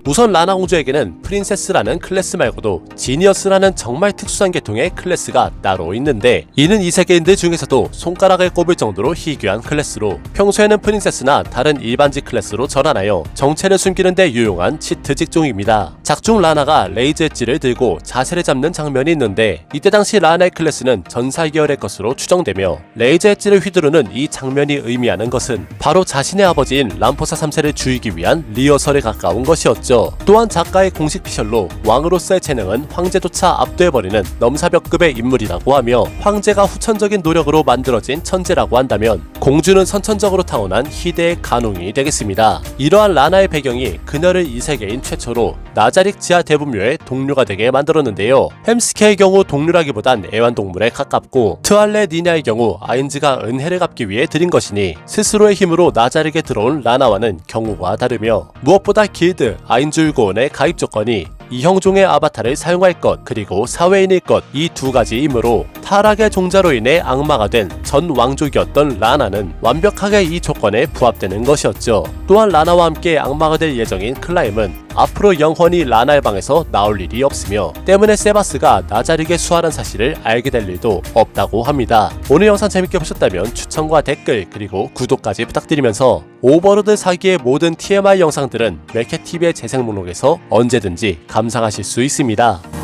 우선 라나 공주에게는 프린세스라는 클래스 말고도 지니어스라는 정말 특수한 계통의 클래스가 따로 있는데 이는 이 세계인들 중에서도 손가락을 꼽을 정도로 희귀한 클래스로 평소에는 프린세스나 다른 일반직 클래스로 전환하여 정체를 숨기는 데 유용한 치트 직종입니다. 작중 라나가 레이저 엣지를 들고 자세를 잡는 장면이 있는데 이때 당시 라나의 클래스는 전사 계열의 것으로 추정되며 레이저 엣지를 휘두르는 이 장면이 의미하는 것은 바로 자신의 아버지인 람포사 3세를 죽이기 위한 리허설에 가까운 것이었죠. 또한 작가의 공식 피셜로 왕으로서의 재능은 황제조차 압도해버리는 넘사벽급의 인물이라고 하며 황제가 후천적인 노력으로 만들어진 천재라고 한다면 공주는 선천적으로 타고난 희대의 간웅이 되겠습니다. 이러한 라나의 배경이 그녀를 이 세계인 최초로 나자릭 지하 대분묘의 동료가 되게 만들었는데요. 햄스케의 경우 동료라기보단 애완동물에 가깝고 트알레 니냐의 경우 아인즈가 은혜를 갚기 위해 드린 것이니 스스로의 힘으로 나자릭에 들어온 라나와는 경우가 다르며 무엇보다 길드 아인줄고원의 가입 조건이 이 형종의 아바타를 사용할 것 그리고 사회인일 것 이 두 가지이므로 타락의 종자로 인해 악마가 된 전 왕족이었던 라나는 완벽하게 이 조건에 부합되는 것이었죠. 또한 라나와 함께 악마가 될 예정인 클라임은 앞으로 영원히 라나의 방에서 나올 일이 없으며 때문에 세바스가 나자릭에 수하는 사실을 알게 될 일도 없다고 합니다. 오늘 영상 재밌게 보셨다면 추천과 댓글 그리고 구독까지 부탁드리면서 오버로드 사기의 모든 TMI 영상들은 멜캣TV의 재생 목록에서 언제든지 감상하실 수 있습니다.